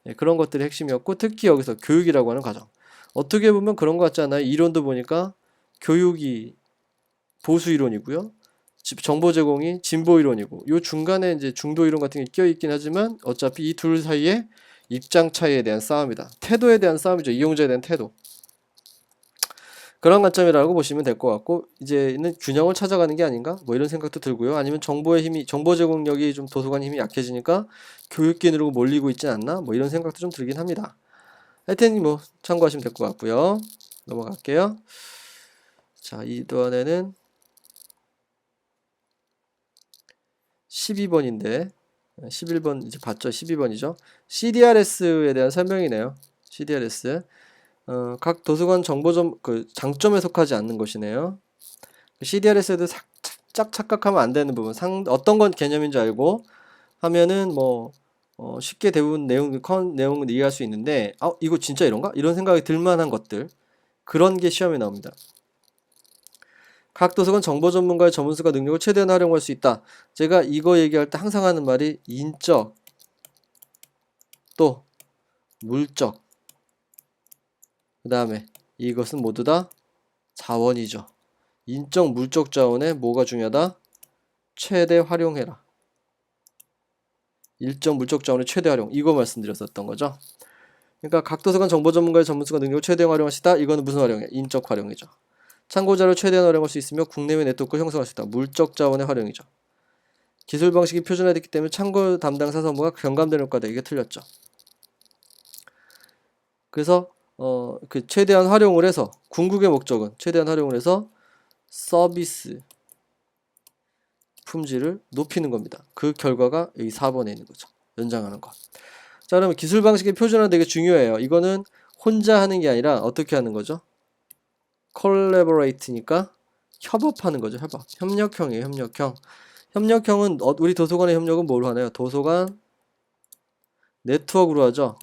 예, 그런 것들이 핵심이었고 특히 여기서 교육이라고 하는 과정 어떻게 보면 그런 것 같지 않아요? 이론도 보니까 교육이 보수 이론이고요. 정보 제공이 진보 이론이고 요 중간에 이제 중도 이론 같은 게 끼어 있긴 하지만 어차피 이 둘 사이에 입장 차이에 대한 싸움이다. 태도에 대한 싸움이죠. 이용자에 대한 태도. 그런 관점이라고 보시면 될 것 같고 이제는 균형을 찾아가는 게 아닌가 뭐 이런 생각도 들고요. 아니면 정보 제공력이 좀 도서관 힘이 약해지니까 교육기능으로 몰리고 있지 않나 뭐 이런 생각도 좀 들긴 합니다. 하여튼 뭐 참고하시면 될 것 같고요. 넘어갈게요. 자, 이번에는 12번인데 11번 이제 봤죠? 12번이죠. CDRS에 대한 설명이네요. CDRS. 각 도서관 장점에 속하지 않는 것이네요. CDRS에도 살짝 착각하면 안 되는 부분. 어떤 건 개념인지 알고 하면은 뭐 쉽게 대부분 내용은 이해할 수 있는데 이거 진짜 이런가? 이런 생각이 들만한 것들. 그런 게 시험에 나옵니다. 각 도서관 정보 전문가의 전문성과 능력을 최대한 활용할 수 있다. 제가 이거 얘기할 때 항상 하는 말이 인적 또 물적 그 다음에 이것은 모두 다 자원이죠. 인적 물적 자원에 뭐가 중요하다? 최대 활용해라. 일정 물적 자원의 최대 활용 이거 말씀드렸었던 거죠. 그러니까 각 도서관 정보 전문가의 전문성과 능력을 최대한 활용하시다. 이거는 무슨 활용이야? 인적 활용이죠. 참고자를 최대한 활용할 수 있으며 국내외 네트워크를 형성할 수 있다. 물적 자원의 활용이죠. 기술 방식이 표준화됐기 때문에 참고 담당 사서부가 경감되는 과다. 이게 틀렸죠. 그래서 그 최대한 활용을 해서 궁극의 목적은 최대한 활용을 해서 서비스 품질을 높이는 겁니다. 그 결과가 여기 4번에 있는 거죠. 연장하는 것. 자, 그러면 기술 방식의 표준화 되게 중요해요. 이거는 혼자 하는 게 아니라 어떻게 하는 거죠? collaborate니까 협업하는 거죠. 협업. 협력형이에요. 협력형. 협력형은 우리 도서관의 협력은 뭘 하나요? 도서관 네트워크로 하죠.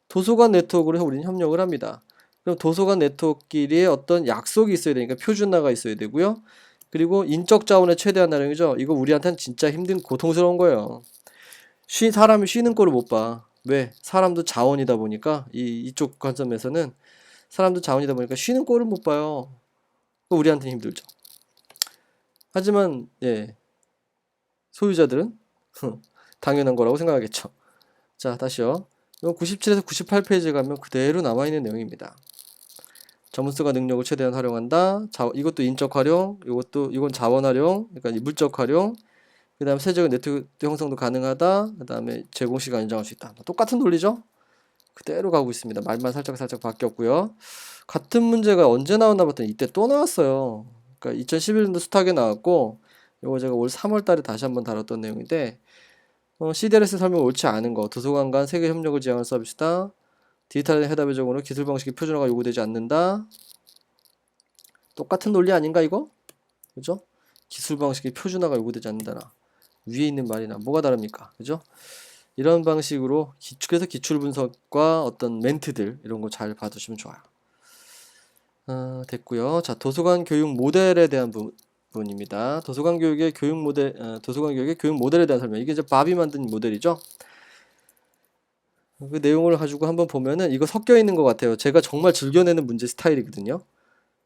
도서관 네트워크로 우리는 협력을 합니다. 그럼 도서관 네트워크끼리의 어떤 약속이 있어야 되니까 표준화가 있어야 되고요. 그리고 인적 자원의 최대한 활용이죠. 이거 우리한테는 진짜 힘든 고통스러운 거예요. 사람이 쉬는 꼴을 못 봐. 왜? 사람도 자원이다 보니까 이쪽 관점에서는 사람도 자원이다 보니까 쉬는 꼴을 못 봐요. 우리한테는 힘들죠. 하지만 예, 소유자들은 당연한 거라고 생각하겠죠. 자, 다시요. 97에서 98페이지에 가면 그대로 남아있는 내용입니다. 전문성과 능력을 최대한 활용한다. 이것도 인적 활용, 이건 자원 활용, 그러니까 물적 활용. 그 다음에 세적인 네트워크 형성도 가능하다. 그 다음에 제공 시간 인정할 수 있다. 똑같은 논리죠? 그대로 가고 있습니다. 말만 살짝 바뀌었고요. 같은 문제가 언제 나왔나 봤더니 이때 또 나왔어요. 그러니까 2011년도 수탁에 나왔고, 이거 제가 올 3월 달에 다시 한번 다뤘던 내용인데, CDLS 설명 옳지 않은 거, 도서관 간 세계 협력을 지향하는 서비스다. 디지털 해답의 적으로 기술 방식이 표준화가 요구되지 않는다. 똑같은 논리 아닌가 이거? 그죠? 기술 방식이 표준화가 요구되지 않는다나 위에 있는 말이나 뭐가 다릅니까? 그죠? 이런 방식으로 그래서 기출 분석과 어떤 멘트들 이런 거 잘 봐두시면 좋아요. 됐고요. 자, 도서관 교육 모델에 대한 부분입니다. 도서관 교육의 교육 모델에 대한 설명. 이게 이제 밥이 만든 모델이죠. 그 내용을 가지고 한번 보면은 이거 섞여 있는 것 같아요. 제가 정말 즐겨내는 문제 스타일이거든요.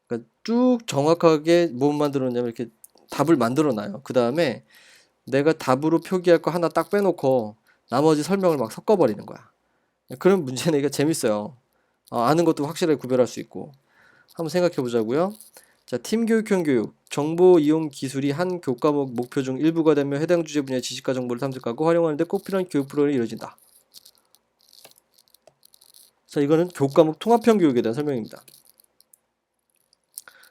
그러니까 쭉 정확하게 뭐 만들었냐면 이렇게 답을 만들어 놔요. 그 다음에 내가 답으로 표기할 거 하나 딱 빼놓고 나머지 설명을 막 섞어버리는 거야. 그런 문제 내기가 재밌어요. 아는 것도 확실하게 구별할 수 있고. 한번 생각해 보자고요. 자, 팀교육형 교육. 정보 이용 기술이 한 교과목 목표 중 일부가 되며 해당 주제 분야의 지식과 정보를 탐색하고 활용하는 데 꼭 필요한 교육 프로그램이 이루어진다. 자, 이거는 교과목 통합형 교육에 대한 설명입니다.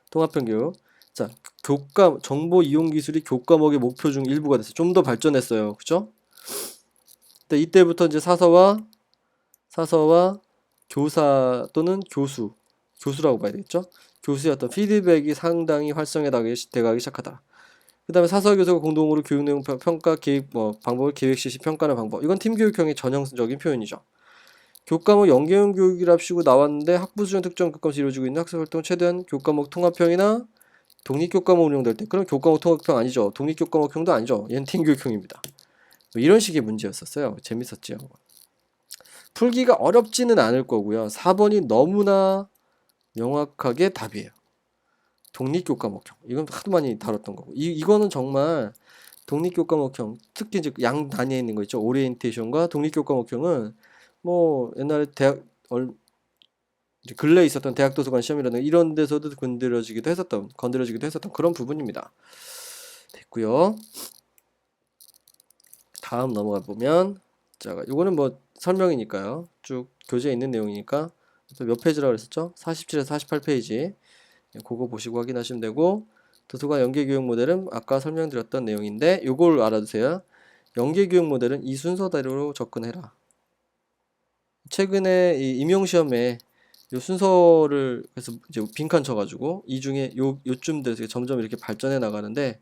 통합형 교육. 자, 정보 이용 기술이 교과목의 목표 중 일부가 됐어요. 좀 더 발전했어요. 그죠? 근데 이때부터 이제 사서와 교사 또는 교수라고 봐야 되겠죠? 교수의 어떤 피드백이 상당히 활성화 돼가기 시작하다. 그 다음에 사서 교수가 공동으로 교육 내용 평가 계획 방법을 계획 실시 평가하는 방법. 이건 팀 교육형의 전형적인 표현이죠. 교과목 연계형 교육이랍시고 나왔는데 학부 수준 특정 교과목에서 이루어지고 있는 학습 활동 최대한 교과목 통합형이나 독립교과목 운영될 때 그럼 교과목 통합형 아니죠. 독립교과목형도 아니죠. 얘는 팀 교육형입니다. 이런 식의 문제였었어요. 재밌었죠. 풀기가 어렵지는 않을 거고요. 4번이 너무나 명확하게 답이에요. 독립교과목형. 이건 하도 많이 다뤘던 거고. 이거는 정말 독립교과목형, 특히 이제 양 단위에 있는 거 있죠. 오리엔테이션과 독립교과목형은 뭐 옛날에 근래에 있었던 대학도서관 시험이라든가 이런 데서도 건드려지기도 했었던 그런 부분입니다. 됐고요. 다음 넘어가 보면 자, 이거는 뭐 설명이니까요. 쭉 교재에 있는 내용이니까 몇 페이지라고 그랬었죠? 47에서 48페이지. 그거 보시고 확인하시면 되고 도서관 연계교육 모델은 아까 설명드렸던 내용인데 요걸 알아두세요. 연계교육 모델은 이 순서대로 접근해라. 최근에 이 임용시험에 요 순서를 그래서 이제 빈칸 쳐가지고 이 중에 요쯤 돼서 점점 이렇게 발전해 나가는데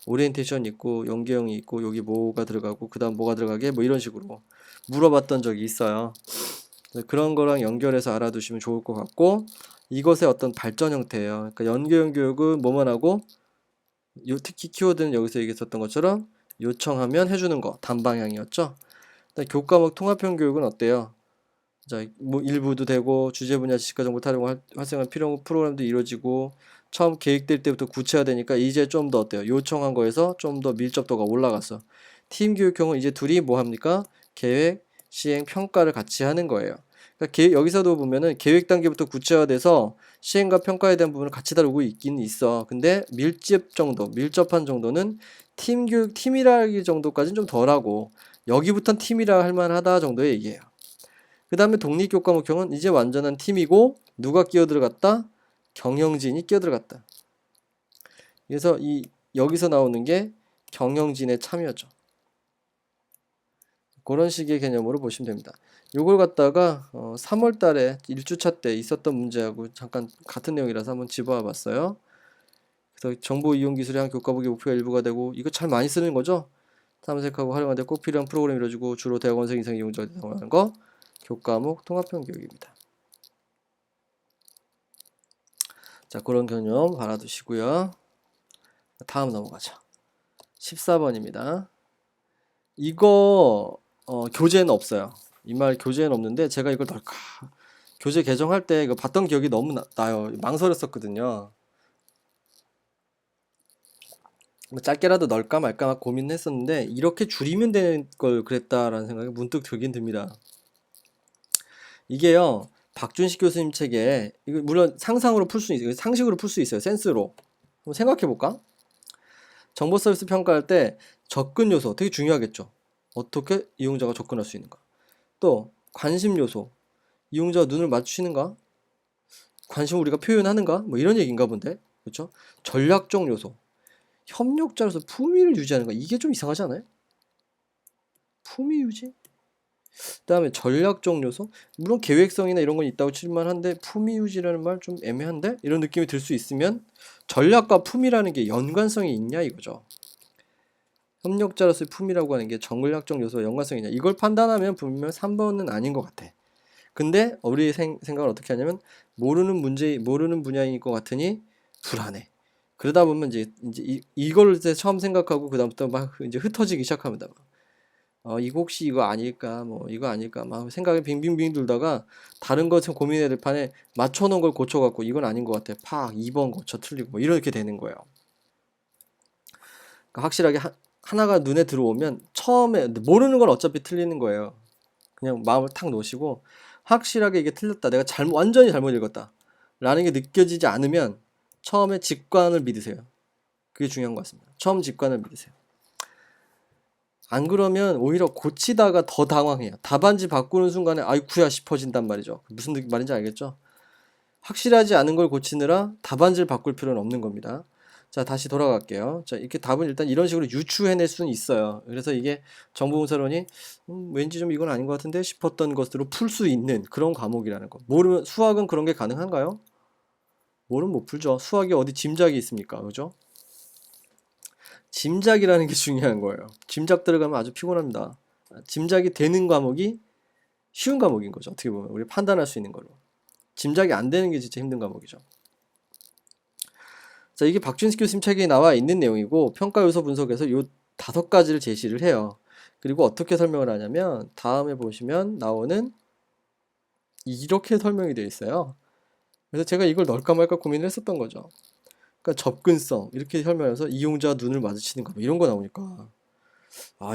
오리엔테이션 있고 연계형이 있고 여기 뭐가 들어가고 그 다음 뭐가 들어가게 뭐 이런 식으로 물어봤던 적이 있어요. 그런 거랑 연결해서 알아두시면 좋을 것 같고 이것의 어떤 발전 형태예요. 그러니까 연계형 교육은 뭐만 하고 특히 키워드는 여기서 얘기했었던 것처럼 요청하면 해주는 거 단방향이었죠. 교과목 통합형 교육은 어때요? 자, 뭐 일부도 되고 주제 분야 지식과 정보 활용을 활성화 필요 프로그램도 이루어지고 처음 계획될 때부터 구체화되니까 이제 좀 더 어때요? 요청한 거에서 좀 더 밀접도가 올라갔어. 팀 교육형은 이제 둘이 뭐 합니까? 계획, 시행, 평가를 같이 하는 거예요. 그러니까 여기서도 보면은 계획 단계부터 구체화돼서 시행과 평가에 대한 부분을 같이 다루고 있긴 있어. 근데 밀접한 정도는 팀 교육, 팀이라 하기 정도까지는 좀 덜하고 여기부터는 팀이라 할 만하다 정도의 얘기예요. 그 다음에 독립교과목형은 이제 완전한 팀이고 누가 끼어들어갔다? 경영진이 끼어들어갔다. 그래서 여기서 나오는 게 경영진의 참여죠. 그런 식의 개념으로 보시면 됩니다. 요걸 갖다가 3월 달에 1주차 때 있었던 문제하고 잠깐 같은 내용이라서 한번 집어와 봤어요. 그래서 정보 이용 기술이 한 교과목의 목표가 일부가 되고, 이거 잘 많이 쓰는 거죠. 탐색하고 활용하는데 꼭 필요한 프로그램 이루어주고 주로 대학원생 이상 이용자가 대상화하는 거 교과목 통합형 교육입니다. 자, 그런 개념 알아두시고요. 다음 넘어가죠. 14번입니다. 이거 교재는 없어요. 이 말 교재는 없는데 제가 이걸 넣을까? 교재 개정할 때 이거 봤던 기억이 너무 나요. 망설였었거든요. 뭐 짧게라도 넣을까 말까 막 고민했었는데 이렇게 줄이면 되는 걸 그랬다라는 생각이 문득 들긴 듭니다. 이게요, 박준식 교수님 책에, 이거 물론 상상으로 풀 수 있어요. 상식으로 풀 수 있어요. 센스로. 한번 생각해 볼까? 정보 서비스 평가할 때 접근 요소 되게 중요하겠죠. 어떻게 이용자가 접근할 수 있는가. 또 관심 요소, 이용자가 눈을 마주치는가? 관심을 우리가 표현하는가? 뭐 이런 얘기인가 본데. 그렇죠? 전략적 요소, 협력자로서 품위를 유지하는 거. 이게 좀 이상하지 않아요? 품위 유지? 그다음에 전략적 요소, 물론 계획성이나 이런 건 있다고 칠만 한데 품위 유지라는 말 좀 애매한데, 이런 느낌이 들 수 있으면 전략과 품위라는 게 연관성이 있냐 이거죠. 협력자로서의 품위라고 하는 게 전략적 요소와 연관성이 있냐, 이걸 판단하면 분명 3번은 아닌 것 같아. 근데 우리 생각을 어떻게 하냐면, 모르는 분야인 것 같으니 불안해. 그러다 보면 이제 이걸 이제 처음 생각하고 그다음부터 막 이제 흩어지기 시작합니다. 이거 혹시 이거 아닐까, 뭐 이거 아닐까 막 생각이 빙빙빙 돌다가 다른 것을 고민해야 될 판에 맞춰놓은 걸 고쳐갖고 이건 아닌 것 같아. 팍 2번 고쳐 틀리고 뭐 이렇게 되는 거예요. 그러니까 확실하게 하나가 눈에 들어오면 처음에 모르는 건 어차피 틀리는 거예요. 그냥 마음을 탁 놓으시고 확실하게 이게 틀렸다, 내가 완전히 잘못 읽었다 라는 게 느껴지지 않으면 처음에 직관을 믿으세요. 그게 중요한 것 같습니다. 처음 직관을 믿으세요. 안 그러면 오히려 고치다가 더 당황해요. 답안지 바꾸는 순간에 아이쿠야 싶어진단 말이죠. 무슨 말인지 알겠죠? 확실하지 않은 걸 고치느라 답안지를 바꿀 필요는 없는 겁니다. 자, 다시 돌아갈게요. 자, 이렇게 답은 일단 이런 식으로 유추해낼 수는 있어요. 그래서 이게 정보분사론이 왠지 좀 이건 아닌 것 같은데 싶었던 것으로 풀 수 있는 그런 과목이라는 거. 모르면, 수학은 그런 게 가능한가요? 모르면 못 풀죠. 수학이 어디 짐작이 있습니까? 그죠? 짐작이라는 게 중요한 거예요. 짐작 들어가면 아주 피곤합니다. 짐작이 되는 과목이 쉬운 과목인 거죠. 어떻게 보면 우리 판단할 수 있는 걸로. 짐작이 안 되는 게 진짜 힘든 과목이죠. 자, 이게 박준식 교수님 책에 나와 있는 내용이고, 평가 요소 분석에서 요 5가지를 제시를 해요. 그리고 어떻게 설명을 하냐면 다음에 보시면 나오는 이렇게 설명이 되어 있어요. 그래서 제가 이걸 넣을까 말까 고민을 했었던 거죠. 그러니까 접근성 이렇게 설명해서 이용자 눈을 마주치는 거 뭐 이런 거 나오니까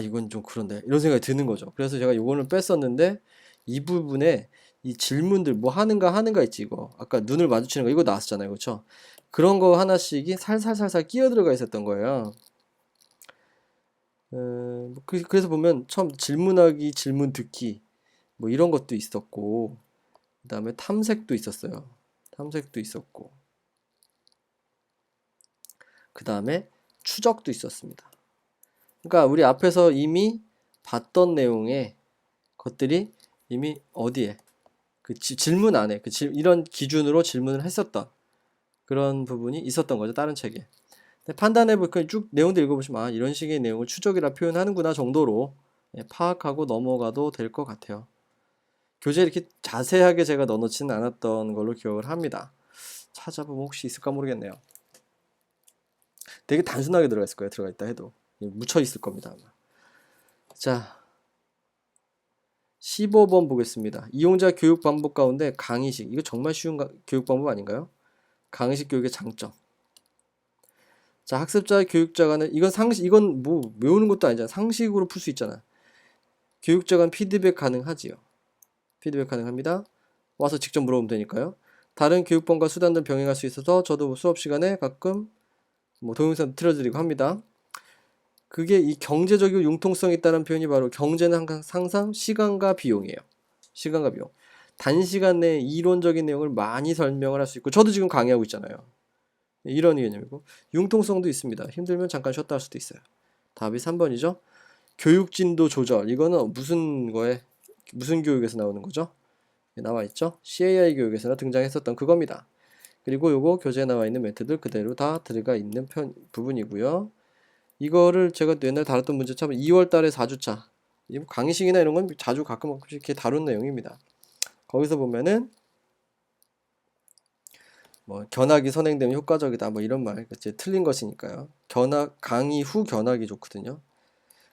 이건 좀 그런데 이런 생각이 드는 거죠. 그래서 제가 요거는 뺐었는데, 이 부분에 이 질문들 뭐 하는가 있지, 이거 아까 눈을 마주치는 거 이거 나왔잖아요, 그렇죠? 그런 거 하나씩이 살살살살 끼어 들어가 있었던 거예요. 그래서 보면 처음 질문하기, 질문 듣기 뭐 이런 것도 있었고, 그 다음에 탐색도 있었어요. 탐색도 있었고, 그 다음에 추적도 있었습니다. 그러니까 우리 앞에서 이미 봤던 내용의 것들이 이미 어디에 질문 안에 이런 기준으로 질문을 했었던 그런 부분이 있었던 거죠, 다른 책에. 판단해 볼까 쭉 내용들 읽어보시면 이런 식의 내용을 추적이라 표현하는구나 정도로 파악하고 넘어가도 될 것 같아요. 교재에 이렇게 자세하게 제가 넣어놓지는 않았던 걸로 기억을 합니다. 찾아보면 혹시 있을까 모르겠네요. 되게 단순하게 들어가 있을 거예요. 들어가 있다 해도 묻혀 있을 겁니다, 아마. 자, 15번 보겠습니다. 이용자 교육 방법 가운데 강의식, 이거 정말 쉬운 교육 방법 아닌가요? 강의식 교육의 장점. 자, 학습자 교육자 간에 이건 뭐 외우는 것도 아니잖아. 상식으로 풀 수 있잖아. 교육자 간 피드백 가능하지요. 피드백 가능합니다. 와서 직접 물어보면 되니까요. 다른 교육법과 수단들 병행할 수 있어서 저도 수업 시간에 가끔 동영상 틀어드리고 합니다. 그게 이 경제적이고 융통성 있다는 표현이 바로, 경제는 항상 시간과 비용이에요. 시간과 비용. 단시간 내에 이론적인 내용을 많이 설명을 할 수 있고, 저도 지금 강의하고 있잖아요. 이런 개념이고, 융통성도 있습니다. 힘들면 잠깐 쉬었다 할 수도 있어요. 답이 3번이죠. 교육진도 조절. 이거는 무슨 교육에서 나오는 거죠? 나와 있죠? CAI 교육에서나 등장했었던 그겁니다. 그리고 요거 교재에 나와 있는 멘트들 그대로 다 들어가 있는 부분이고요. 이거를 제가 옛날 다뤘던 문제처럼 2월 달에 4주차. 강의식이나 이런 건 자주 가끔 이렇게 다룬 내용입니다. 거기서 보면은 뭐 견학이 선행되면 효과적이다 뭐 이런 말 이제 틀린 것이니까요. 강의 후 견학이 좋거든요.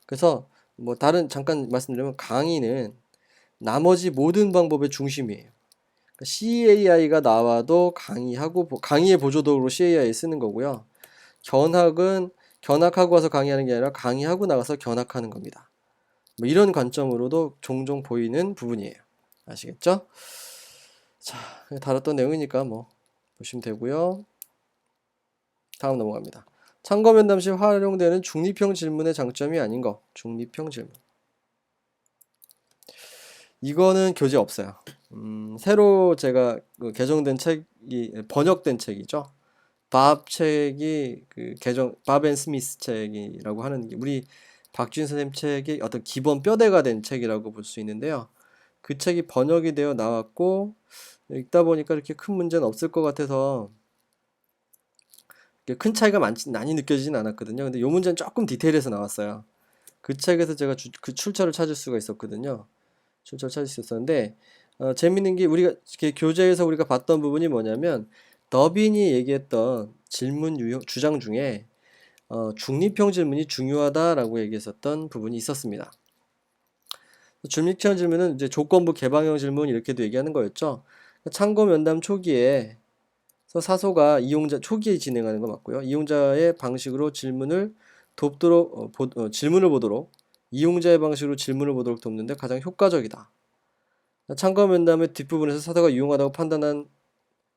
그래서 뭐 다른 잠깐 말씀드리면 강의는 나머지 모든 방법의 중심이에요. 그러니까 CAI가 나와도 강의의 보조도구로 CAI 쓰는 거고요. 견학은 견학하고 와서 강의하는 게 아니라 강의하고 나가서 견학하는 겁니다. 뭐 이런 관점으로도 종종 보이는 부분이에요. 아시겠죠? 자, 다뤘던 내용이니까 뭐 보시면 되고요. 다음 넘어갑니다. 참고 면담 시 활용되는 중립형 질문의 장점이 아닌 거. 중립형 질문. 이거는 교재 없어요. 새로 제가 개정된 책이 번역된 책이죠. 밥 책이 밥 앤 스미스 책이라고 하는 게 우리 박준 선생님 책의 어떤 기본 뼈대가 된 책이라고 볼 수 있는데요. 그 책이 번역이 되어 나왔고 읽다 보니까 이렇게 큰 문제는 없을 것 같아서 큰 차이가 많이 느껴지진 않았거든요. 근데 이 문제는 조금 디테일해서 나왔어요. 그 책에서 제가 그 출처를 찾을 수가 있었거든요. 출처를 찾을 수 있었는데 재밌는 게 우리가 교재에서 우리가 봤던 부분이 뭐냐면 더빈이 얘기했던 주장 중에 중립형 질문이 중요하다라고 얘기했었던 부분이 있었습니다. 중립형 질문은 이제 조건부 개방형 질문 이렇게도 얘기하는 거였죠. 참고 면담 초기에 사소가 초기에 진행하는 거 맞고요. 이용자의 방식으로 질문을 보도록 이용자의 방식으로 질문을 보도록 돕는데 가장 효과적이다. 참고 면담의 뒷부분에서 사소가 유용하다고 판단한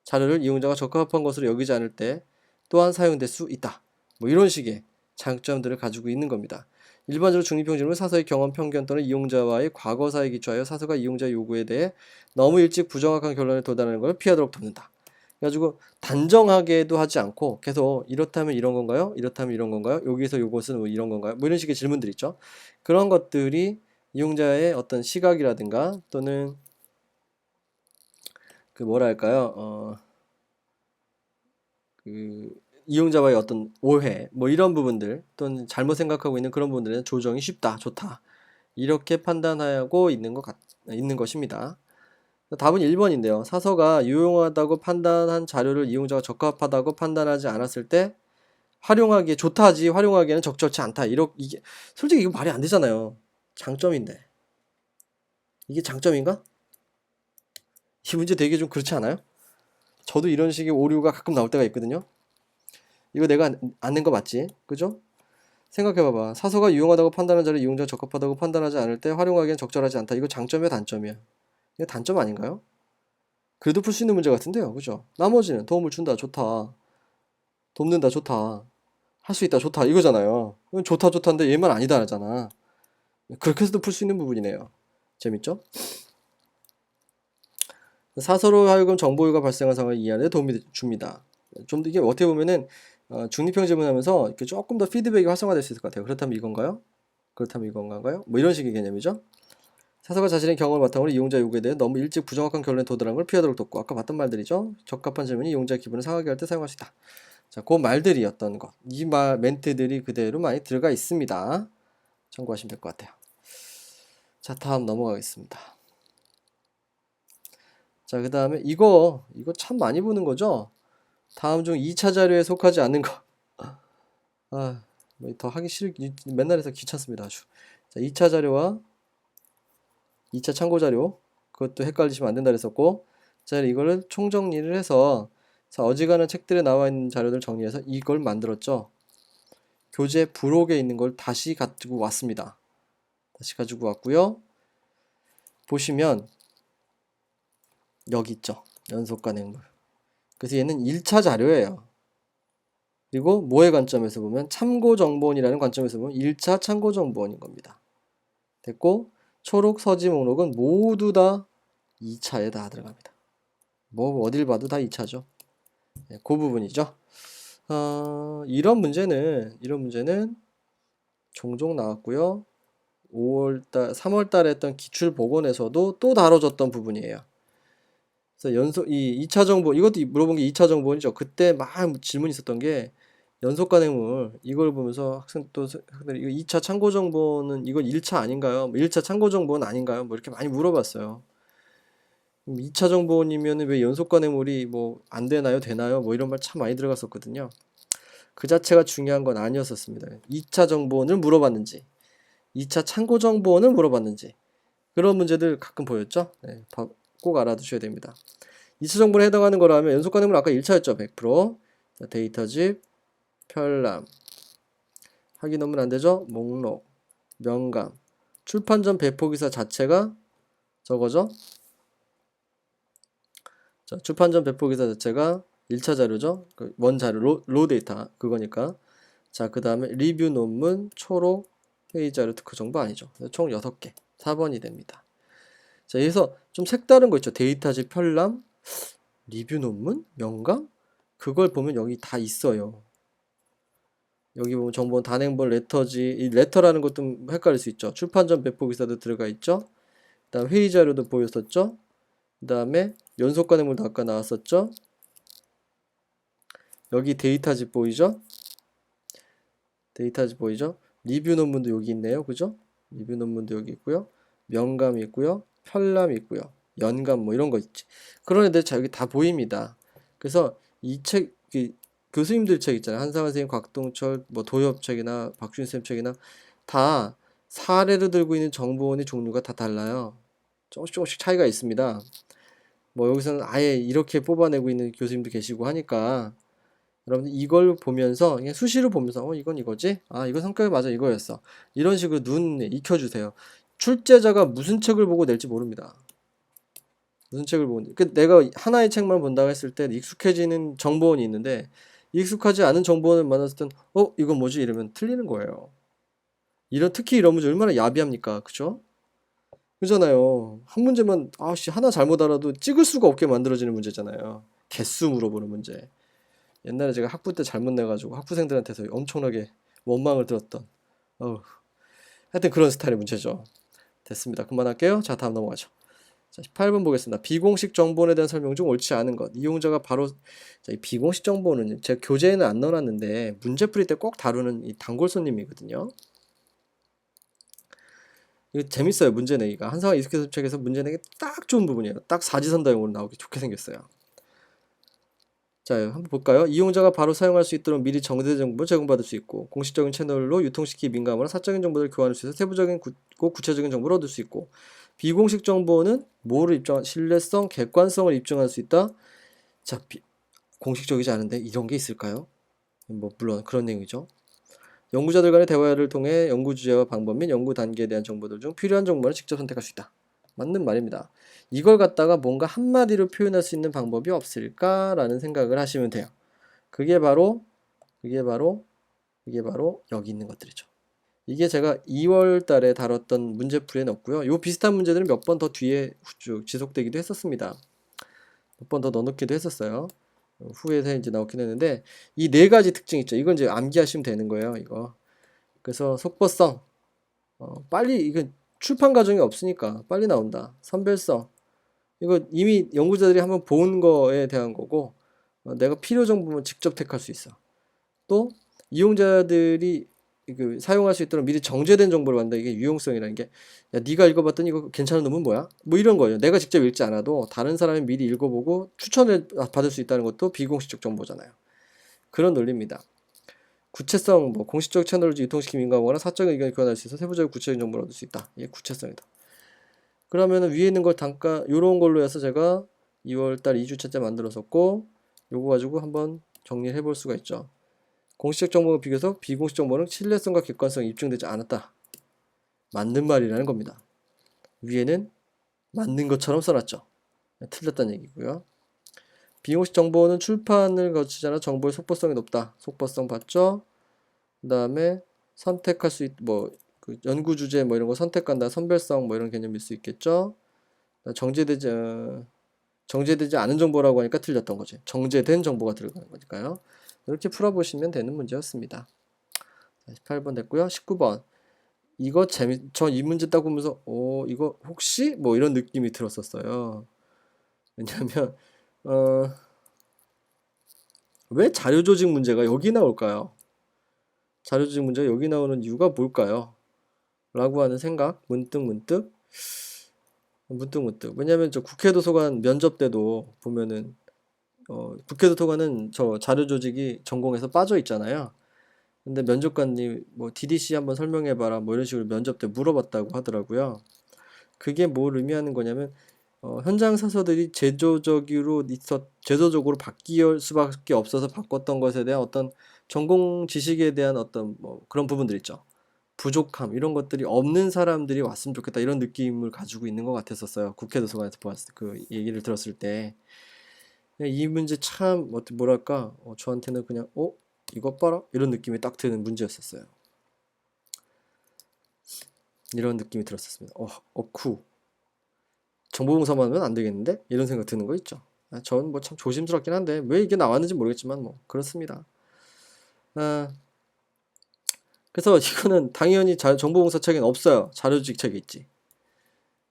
자료를 이용자가 적합한 것으로 여기지 않을 때 또한 사용될 수 있다. 뭐 이런 식의 장점들을 가지고 있는 겁니다. 일반적으로 중립형 질문은 사서의 경험, 편견 또는 이용자와의 과거사에 기초하여 사서가 이용자 요구에 대해 너무 일찍 부정확한 결론에 도달하는 것을 피하도록 돕는다. 그래가지고 단정하게도 하지 않고 계속 이렇다면 이런 건가요? 이렇다면 이런 건가요? 여기서 요것은 뭐 이런 건가요? 뭐 이런 식의 질문들 있죠. 그런 것들이 이용자의 어떤 시각이라든가 또는 이용자와의 어떤 오해 뭐 이런 부분들 또는 잘못 생각하고 있는 그런 부분들은 조정이 쉽다, 좋다 이렇게 판단하고 있는 것입니다. 답은 1번인데요. 사서가 유용하다고 판단한 자료를 이용자가 적합하다고 판단하지 않았을 때 활용하기에 좋다지 활용하기에는 적절치 않다. 이게 솔직히 이거 말이 안 되잖아요. 장점인데 이게 장점인가? 이 문제 되게 좀 그렇지 않아요? 저도 이런 식의 오류가 가끔 나올 때가 있거든요. 이거 내가 안 낸 거 맞지? 그죠? 생각해봐봐. 사서가 유용하다고 판단한 자를 이용자가 적합하다고 판단하지 않을 때 활용하기엔 적절하지 않다. 이거 장점이야, 단점이야? 이거 단점 아닌가요? 그래도 풀 수 있는 문제 같은데요. 그죠? 나머지는 도움을 준다, 좋다. 돕는다, 좋다. 할 수 있다, 좋다. 이거잖아요. 좋다, 좋다인데 얘만 아니다 하잖아. 그렇게 해서도 풀 수 있는 부분이네요. 재밌죠? 사서로 하여금 정보유가 발생한 상황을 이해하는 데 도움이 줍니다. 좀 더 이게 어떻게 보면은 중립형 질문하면서 이렇게 조금 더 피드백이 활성화될 수 있을 것 같아요. 그렇다면 이건가요? 그렇다면 이건가요? 뭐 이런 식의 개념이죠. 사서가 자신의 경험을 바탕으로 이용자 요구에 대해 너무 일찍 부정확한 결론에 도달하는 걸 피하도록 돕고 아까 봤던 말들이죠. 적합한 질문이 이용자의 기분을 상하게 할 때 사용할 수 있다. 자, 그 말들이었던 것. 이 멘트들이 그대로 많이 들어가 있습니다. 참고하시면 될 것 같아요. 자, 다음 넘어가겠습니다. 자, 그 다음에 이거 참 많이 보는 거죠? 다음 중 2차 자료에 속하지 않는 거. 더 하기 맨날 해서 귀찮습니다, 아주. 자, 2차 자료와 2차 참고 자료. 그것도 헷갈리시면 안 된다 그랬었고. 자, 이거를 총정리를 해서 자, 어지간한 책들에 나와 있는 자료들 정리해서 이걸 만들었죠. 교재 부록에 있는 걸 다시 가지고 왔습니다. 다시 가지고 왔고요. 보시면 여기 있죠. 연속과 맹물. 그래서 얘는 1차 자료예요. 그리고 뭐의 관점에서 보면 참고정보원이라는 관점에서 보면 1차 참고정보원인 겁니다. 됐고 초록 서지 목록은 모두 다 2차에 다 들어갑니다. 뭐 어딜 봐도 다 2차죠. 네, 그 부분이죠. 이런 문제는 종종 나왔고요. 5월달, 3월달에 했던 기출 보건에서도 또 다뤄졌던 부분이에요. 그래서 이 2차 정보, 이것도 물어본 게 2차 정보원이죠. 그때 막 질문이 있었던 게 연속과 뇌물, 이걸 보면서 학생들이 이거 2차 참고 정보는 이건 1차 아닌가요? 1차 참고 정보는 아닌가요? 뭐 이렇게 많이 물어봤어요. 2차 정보원이면 왜 연속과 뇌물이 뭐 안 되나요? 되나요? 뭐 이런 말 참 많이 들어갔었거든요. 그 자체가 중요한 건 아니었었습니다. 2차 정보원을 물어봤는지, 2차 참고 정보원을 물어봤는지, 그런 문제들 가끔 보였죠? 네, 꼭 알아두셔야 됩니다. 2차 정보에 해당하는 거라면 연속과 뇌물 아까 1차였죠. 100%. 자, 데이터집, 편람. 확인 넣으면 안 되죠? 목록, 명감. 출판 전 배포 기사 자체가 저거죠? 자, 출판 전 배포 기사 자체가 1차 자료죠? 원 자료, 로 데이터 그거니까. 자, 그 다음에 리뷰 논문, 초록, 회의 자료, 특허 정보 아니죠. 총 6개. 4번이 됩니다. 자, 여기서 좀 색다른 거 있죠. 데이터집, 편람, 리뷰 논문, 명감? 그걸 보면 여기 다 있어요. 여기 보면 정보원 단행본 레터지, 이 레터라는 것도 헷갈릴 수 있죠. 출판 전 배포 기사도 들어가 있죠. 그 다음 회의 자료도 보였었죠. 그 다음에 연속 관행물도 아까 나왔었죠. 여기 데이터집 보이죠? 데이터집 보이죠? 리뷰 논문도 여기 있네요. 그죠? 리뷰 논문도 여기 있고요. 명감이 있고요. 편람이 있고요. 연감 뭐 이런 거 있지. 그런 애들 여기 다 보입니다. 그래서 이 책, 교수님들 책 있잖아요. 한상원 선생님, 곽동철, 뭐 도엽 책이나 박준 쌤 책이나 다 사례로 들고 있는 정보원의 종류가 다 달라요. 조금씩 차이가 있습니다. 뭐 여기서는 아예 이렇게 뽑아내고 있는 교수님도 계시고 하니까 여러분들 이걸 보면서 그냥 수시로 보면서 이건 이거지? 아 이거 성격이 맞아 이거였어. 이런 식으로 눈에 익혀주세요. 출제자가 무슨 책을 보고 낼지 모릅니다. 무슨 책을 보고 내가 하나의 책만 본다고 했을 때 익숙해지는 정보원이 있는데 익숙하지 않은 정보원을 만났을 땐 이건 뭐지? 이러면 틀리는 거예요. 특히 이런 문제 얼마나 야비합니까? 그죠? 그잖아요. 한 문제만 하나 잘못 알아도 찍을 수가 없게 만들어지는 문제잖아요. 개수 물어보는 문제. 옛날에 제가 학부 때 잘못 내가지고 학부생들한테서 엄청나게 원망을 들었던 하여튼 그런 스타일의 문제죠. 됐습니다. 그만할게요. 자, 다음 넘어가죠. 자, 18번 보겠습니다. 비공식 정보원에 대한 설명 중 옳지 않은 것. 이용자가 바로 이 비공식 정보는 제가 교재에는 안 넣어놨는데 문제 풀이 때 꼭 다루는 이 단골 손님이거든요. 이거 재밌어요. 문제 내기가. 한상원 이숙해서 책에서 문제 내기 딱 좋은 부분이에요. 딱 사지선다용으로 나오기 좋게 생겼어요. 자, 한번 볼까요? 이용자가 바로 사용할 수 있도록 미리 정제된 정보를 제공받을 수 있고 공식적인 채널로 유통시키기 민감하거나 사적인 정보를 교환할 수 있어 세부적인 구체적인 정보를 얻을 수 있고 비공식 정보는 뭐를 신뢰성, 객관성을 입증할 수 있다. 자, 공식적이지 않은데 이런 게 있을까요? 뭐 물론 그런 내용이죠. 연구자들 간의 대화를 통해 연구 주제와 방법 및 연구 단계에 대한 정보들 중 필요한 정보를 직접 선택할 수 있다. 맞는 말입니다. 이걸 갖다가 뭔가 한마디로 표현할 수 있는 방법이 없을까라는 생각을 하시면 돼요. 그게 바로 여기 있는 것들이죠. 이게 제가 2월 달에 다뤘던 문제풀이에 넣었고요. 요 비슷한 문제들은 몇 번 더 뒤에 쭉 지속되기도 했었습니다. 몇 번 더 넣어놓기도 했었어요. 후에서 이제 나오긴 했는데 이 네 가지 특징 있죠. 이건 이제 암기하시면 되는 거예요. 이거. 그래서 속보성, 빨리 이거 출판 과정이 없으니까 빨리 나온다. 선별성, 이거 이미 연구자들이 한번 본 거에 대한 거고 내가 필요 정보만 직접 택할 수 있어. 또 이용자들이 사용할 수 있도록 미리 정제된 정보를 만든다. 이게 유용성이라는 게 야, 네가 읽어봤더니 이거 괜찮은 놈은 뭐야? 뭐 이런 거예요. 내가 직접 읽지 않아도 다른 사람이 미리 읽어보고 추천을 받을 수 있다는 것도 비공식적 정보잖아요. 그런 논리입니다. 구체성, 뭐 공식적 채널을 유통시키기 민감하거나 사적인 의견을 교환할 수 있어 세부적이고 구체적인 정보를 얻을 수 있다. 이게 구체성이다. 그러면은 위에 있는 걸 요런 걸로 해서 제가 2월달 2주차째 만들었었고 요거 가지고 한번 정리를 해볼 수가 있죠. 공식적 정보에 비교해서 비공식 정보는 신뢰성과 객관성이 입증되지 않았다. 맞는 말이라는 겁니다. 위에는 맞는 것처럼 써놨죠. 틀렸다는 얘기고요. 비공식 정보는 출판을 거치지 않아 정보의 속보성이 높다. 속보성 봤죠? 그 다음에 선택할 수 연구 주제 뭐 이런 거 선택한다. 선별성 뭐 이런 개념일 수 있겠죠? 정제되지 않은 정보라고 하니까 틀렸던 거지. 정제된 정보가 들어가는 거니까요. 이렇게 풀어보시면 되는 문제였습니다. 18번 됐고요. 19번. 이거 저 이 문제 딱 보면서 이거 혹시 뭐 이런 느낌이 들었었어요. 왜냐면 어, 왜 자료 조직 문제가 여기 나올까요? 자료 조직 문제가 여기 나오는 이유가 뭘까요? 라고 하는 생각 문득 왜냐면 저 국회 도서관 면접 때도 보면은 국회 도서관은 저 자료 조직이 전공에서 빠져 있잖아요. 근데 면접관님 뭐 DDC 한번 설명해봐라 뭐 이런 식으로 면접 때 물어봤다고 하더라고요. 그게 뭘 의미하는 거냐면 현장 사서들이 제도적으로 바뀔 수밖에 없어서 바꿨던 것에 대한 어떤 전공 지식에 대한 어떤 뭐 그런 부분들 있죠. 부족함 이런 것들이 없는 사람들이 왔으면 좋겠다 이런 느낌을 가지고 있는 것 같았었어요. 국회 도서관에서 보았을 때 그 얘기를 들었을 때 이 문제 참 뭐랄까 저한테는 그냥 이것 봐라 이런 느낌이 딱 드는 문제였었어요. 이런 느낌이 들었었습니다. 어쿠 정보봉사만 하면 안 되겠는데? 이런 생각 드는 거 있죠. 저는 뭐 참 조심스럽긴 한데 왜 이게 나왔는지 모르겠지만 뭐 그렇습니다. 아, 그래서 이거는 당연히 정보봉사 책에는 없어요. 자료직 책에 있지.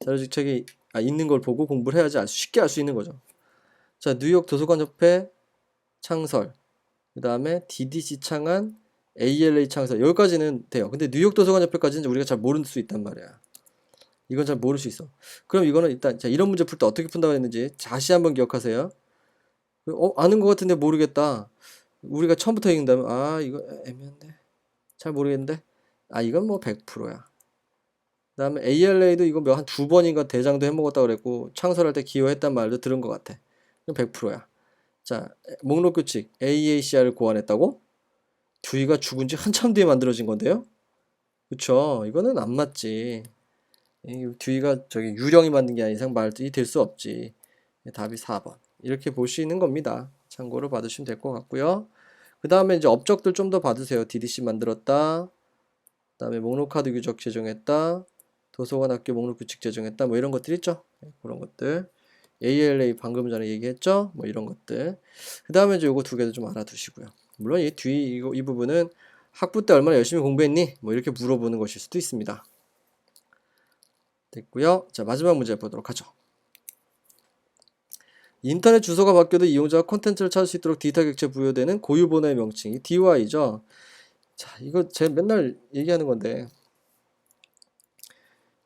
자료직 책이 있는 걸 보고 공부를 해야지 쉽게 알 수 있는 거죠. 자, 뉴욕 도서관 협회 창설, 그 다음에 DDC 창안, ALA 창설 여기까지는 돼요. 근데 뉴욕 도서관 협회까지는 우리가 잘 모를 수 있단 말이야. 이건 잘 모를 수 있어. 그럼 이거는 일단 자, 이런 문제 풀 때 어떻게 푼다고 했는지 다시 한번 기억하세요. 아는 것 같은데 모르겠다. 우리가 처음부터 읽는다면 이거 애매한데 잘 모르겠는데 이건 뭐 100%야. 그다음에 ALA도 이거 한 두 번인가 대장도 해먹었다 그랬고 창설할 때 기여했단 말도 들은 것 같아. 이건 100%야. 자, 목록 규칙 AACR을 고안했다고? 듀이가 죽은 지 한참 뒤에 만들어진 건데요? 그쵸? 이거는 안 맞지. 듀이가 저기 유령이 만든 게 아닌 이상 말이 될 수 없지. 답이 4번. 이렇게 보시는 겁니다. 참고로 받으시면 될 것 같고요. 그 다음에 이제 업적들 좀 더 받으세요. DDC 만들었다. 그 다음에 목록 카드 규정 제정했다. 도서관 학교 목록 규칙 제정했다. 뭐 이런 것들 있죠. 그런 것들. ALA 방금 전에 얘기했죠. 뭐 이런 것들. 그 다음에 이제 요거 두 개도 좀 알아두시고요. 물론 이 부분은 학부 때 얼마나 열심히 공부했니? 뭐 이렇게 물어보는 것일 수도 있습니다. 됐고요. 자, 마지막 문제 보도록 하죠. 인터넷 주소가 바뀌어도 이용자가 콘텐츠를 찾을 수 있도록 디지털 객체 부여되는 고유 번호의 명칭이 DY죠. 자, 이거 제가 맨날 얘기하는 건데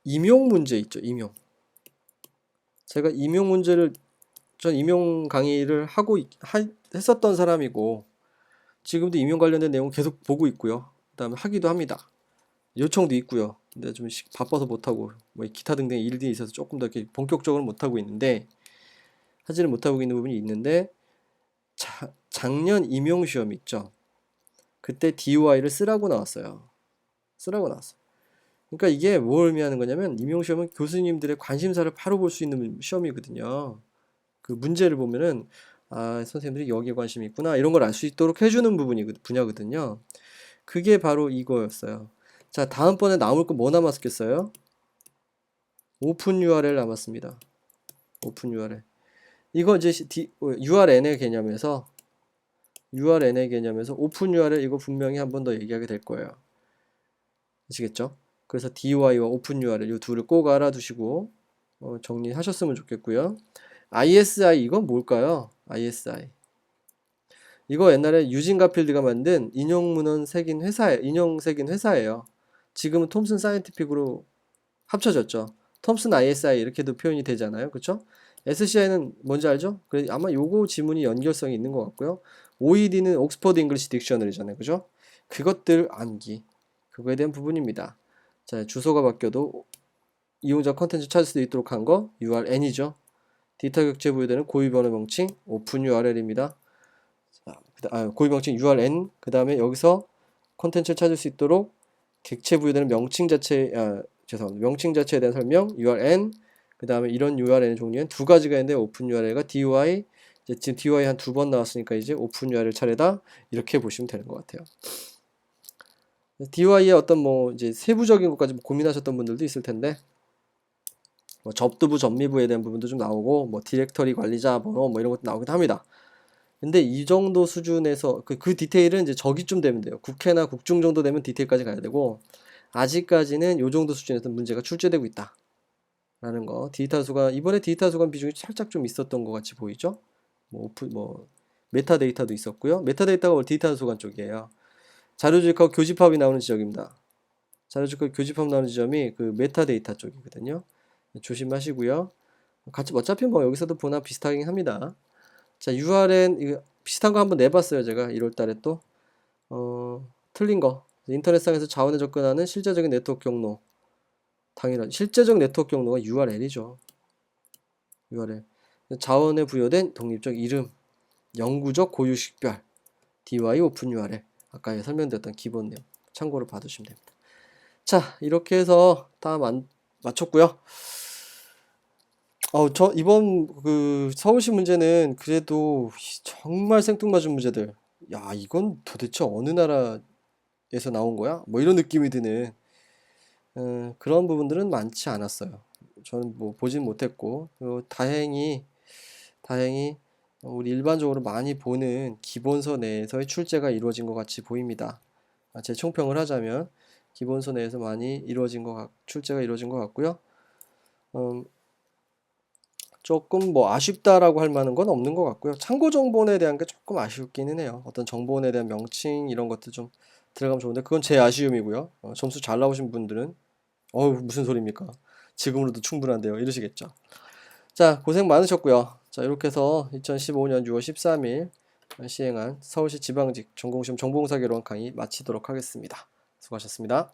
임용 문제 있죠. 임용. 제가 임용 문제를 전 임용 강의를 했었던 사람이고 지금도 임용 관련된 내용 계속 보고 있고요. 그다음에 하기도 합니다. 요청도 있고요. 근데 좀 바빠서 못하고 뭐 기타 등등 일들이 있어서 조금 더 이렇게 본격적으로 못하고 있는데 하지를 못하고 있는 부분이 있는데 작년 임용 시험 있죠. 그때 DOI를 쓰라고 나왔어요. 그러니까 이게 뭘 의미하는 거냐면 임용 시험은 교수님들의 관심사를 바로 볼 수 있는 시험이거든요. 그 문제를 보면은 선생님들이 여기에 관심이 있구나 이런 걸 알 수 있도록 해주는 분야거든요. 그게 바로 이거였어요. 자, 다음번에 나올 거 뭐 남았겠어요? 오픈 URL 남았습니다. 오픈 URL. 이거 이제 URN의 개념에서 오픈 URL 이거 분명히 한 번 더 얘기하게 될 거예요. 아시겠죠? 그래서 DY와 오픈 URL 이 둘을 꼭 알아두시고 정리하셨으면 좋겠고요. ISI 이건 뭘까요? ISI 이거 옛날에 유진 가필드가 만든 인용 새긴 회사예요. 지금은 톰슨 사이언티픽으로 합쳐졌죠. 톰슨 ISI 이렇게도 표현이 되잖아요. 그쵸? SCI는 뭔지 알죠? 그래 아마 요거 지문이 연결성이 있는 것 같고요. OED는 옥스퍼드 잉글리시 딕셔너리잖아요. 그죠? 그것들 암기. 그거에 대한 부분입니다. 자, 주소가 바뀌어도 이용자 컨텐츠 찾을 수 있도록 한 거 URN이죠. 디지털 격체 부여되는 고유 번호 명칭 오픈 URL입니다. 고유 명칭 URN 그 다음에 여기서 컨텐츠를 찾을 수 있도록 객체 부여되는 명칭 자체에 대한 설명 URN 그 다음에 이런 URN의 종류는 두 가지가 있는데 오픈 URL과 DOI 지금 DOI 한 두 번 나왔으니까 이제 오픈 URL 차례다 이렇게 보시면 되는 것 같아요. DOI의 어떤 이제 세부적인 것까지 고민하셨던 분들도 있을 텐데 접두부 전미부에 대한 부분도 좀 나오고 디렉터리 관리자 번호 이런 것도 나오기도 합니다. 근데 이 정도 수준에서 그 디테일은 이제 저기쯤 되면 돼요. 국회나 국중 정도 되면 디테일까지 가야 되고 아직까지는 요 정도 수준에서 문제가 출제되고 있다. 라는 거. 디지털 수감, 이번에 디지털 수감 비중이 살짝 좀 있었던 것 같이 보이죠? 메타데이터도 있었고요. 메타데이터가 디지털 수감 쪽이에요. 자료주입하고 교집합이 나오는 지역입니다. 자료주입하고 교집합 나오는 지점이 그 메타데이터 쪽이거든요. 조심하시고요. 같이 어차피 뭐 여기서도 보나 비슷하긴 합니다. 자, URN 이거 비슷한 거 한번 내봤어요. 제가 1월달에 또 틀린 거. 인터넷상에서 자원에 접근하는 실제적인 네트워크 경로. 당연하죠. 실제적 네트워크 경로가 URL이죠. URL. 자원에 부여된 독립적 이름, 영구적 고유 식별, DY 오픈 URL. 아까 설명드렸던 기본 내용 참고로 봐두시면 됩니다. 자, 이렇게 해서 다 마쳤고요. 저 이번 그 서울시 문제는 그래도 정말 생뚱맞은 문제들. 야, 이건 도대체 어느 나라에서 나온 거야? 뭐 이런 느낌이 드는 그런 부분들은 많지 않았어요. 저는 뭐 보진 못했고, 다행히 우리 일반적으로 많이 보는 기본서 내에서의 출제가 이루어진 것 같이 보입니다. 제 총평을 하자면 기본서 내에서 많이 출제가 이루어진 것 같고요. 조금 뭐 아쉽다라고 할 만한 건 없는 것 같고요. 참고 정보원에 대한 게 조금 아쉽기는 해요. 어떤 정보원에 대한 명칭 이런 것들 좀 들어가면 좋은데 그건 제 아쉬움이고요. 점수 잘 나오신 분들은 무슨 소리입니까? 지금으로도 충분한데요. 이러시겠죠. 자, 고생 많으셨고요. 자, 이렇게 해서 2015년 6월 13일 시행한 서울시 지방직 전공시험 정보공사 개론 강의 마치도록 하겠습니다. 수고하셨습니다.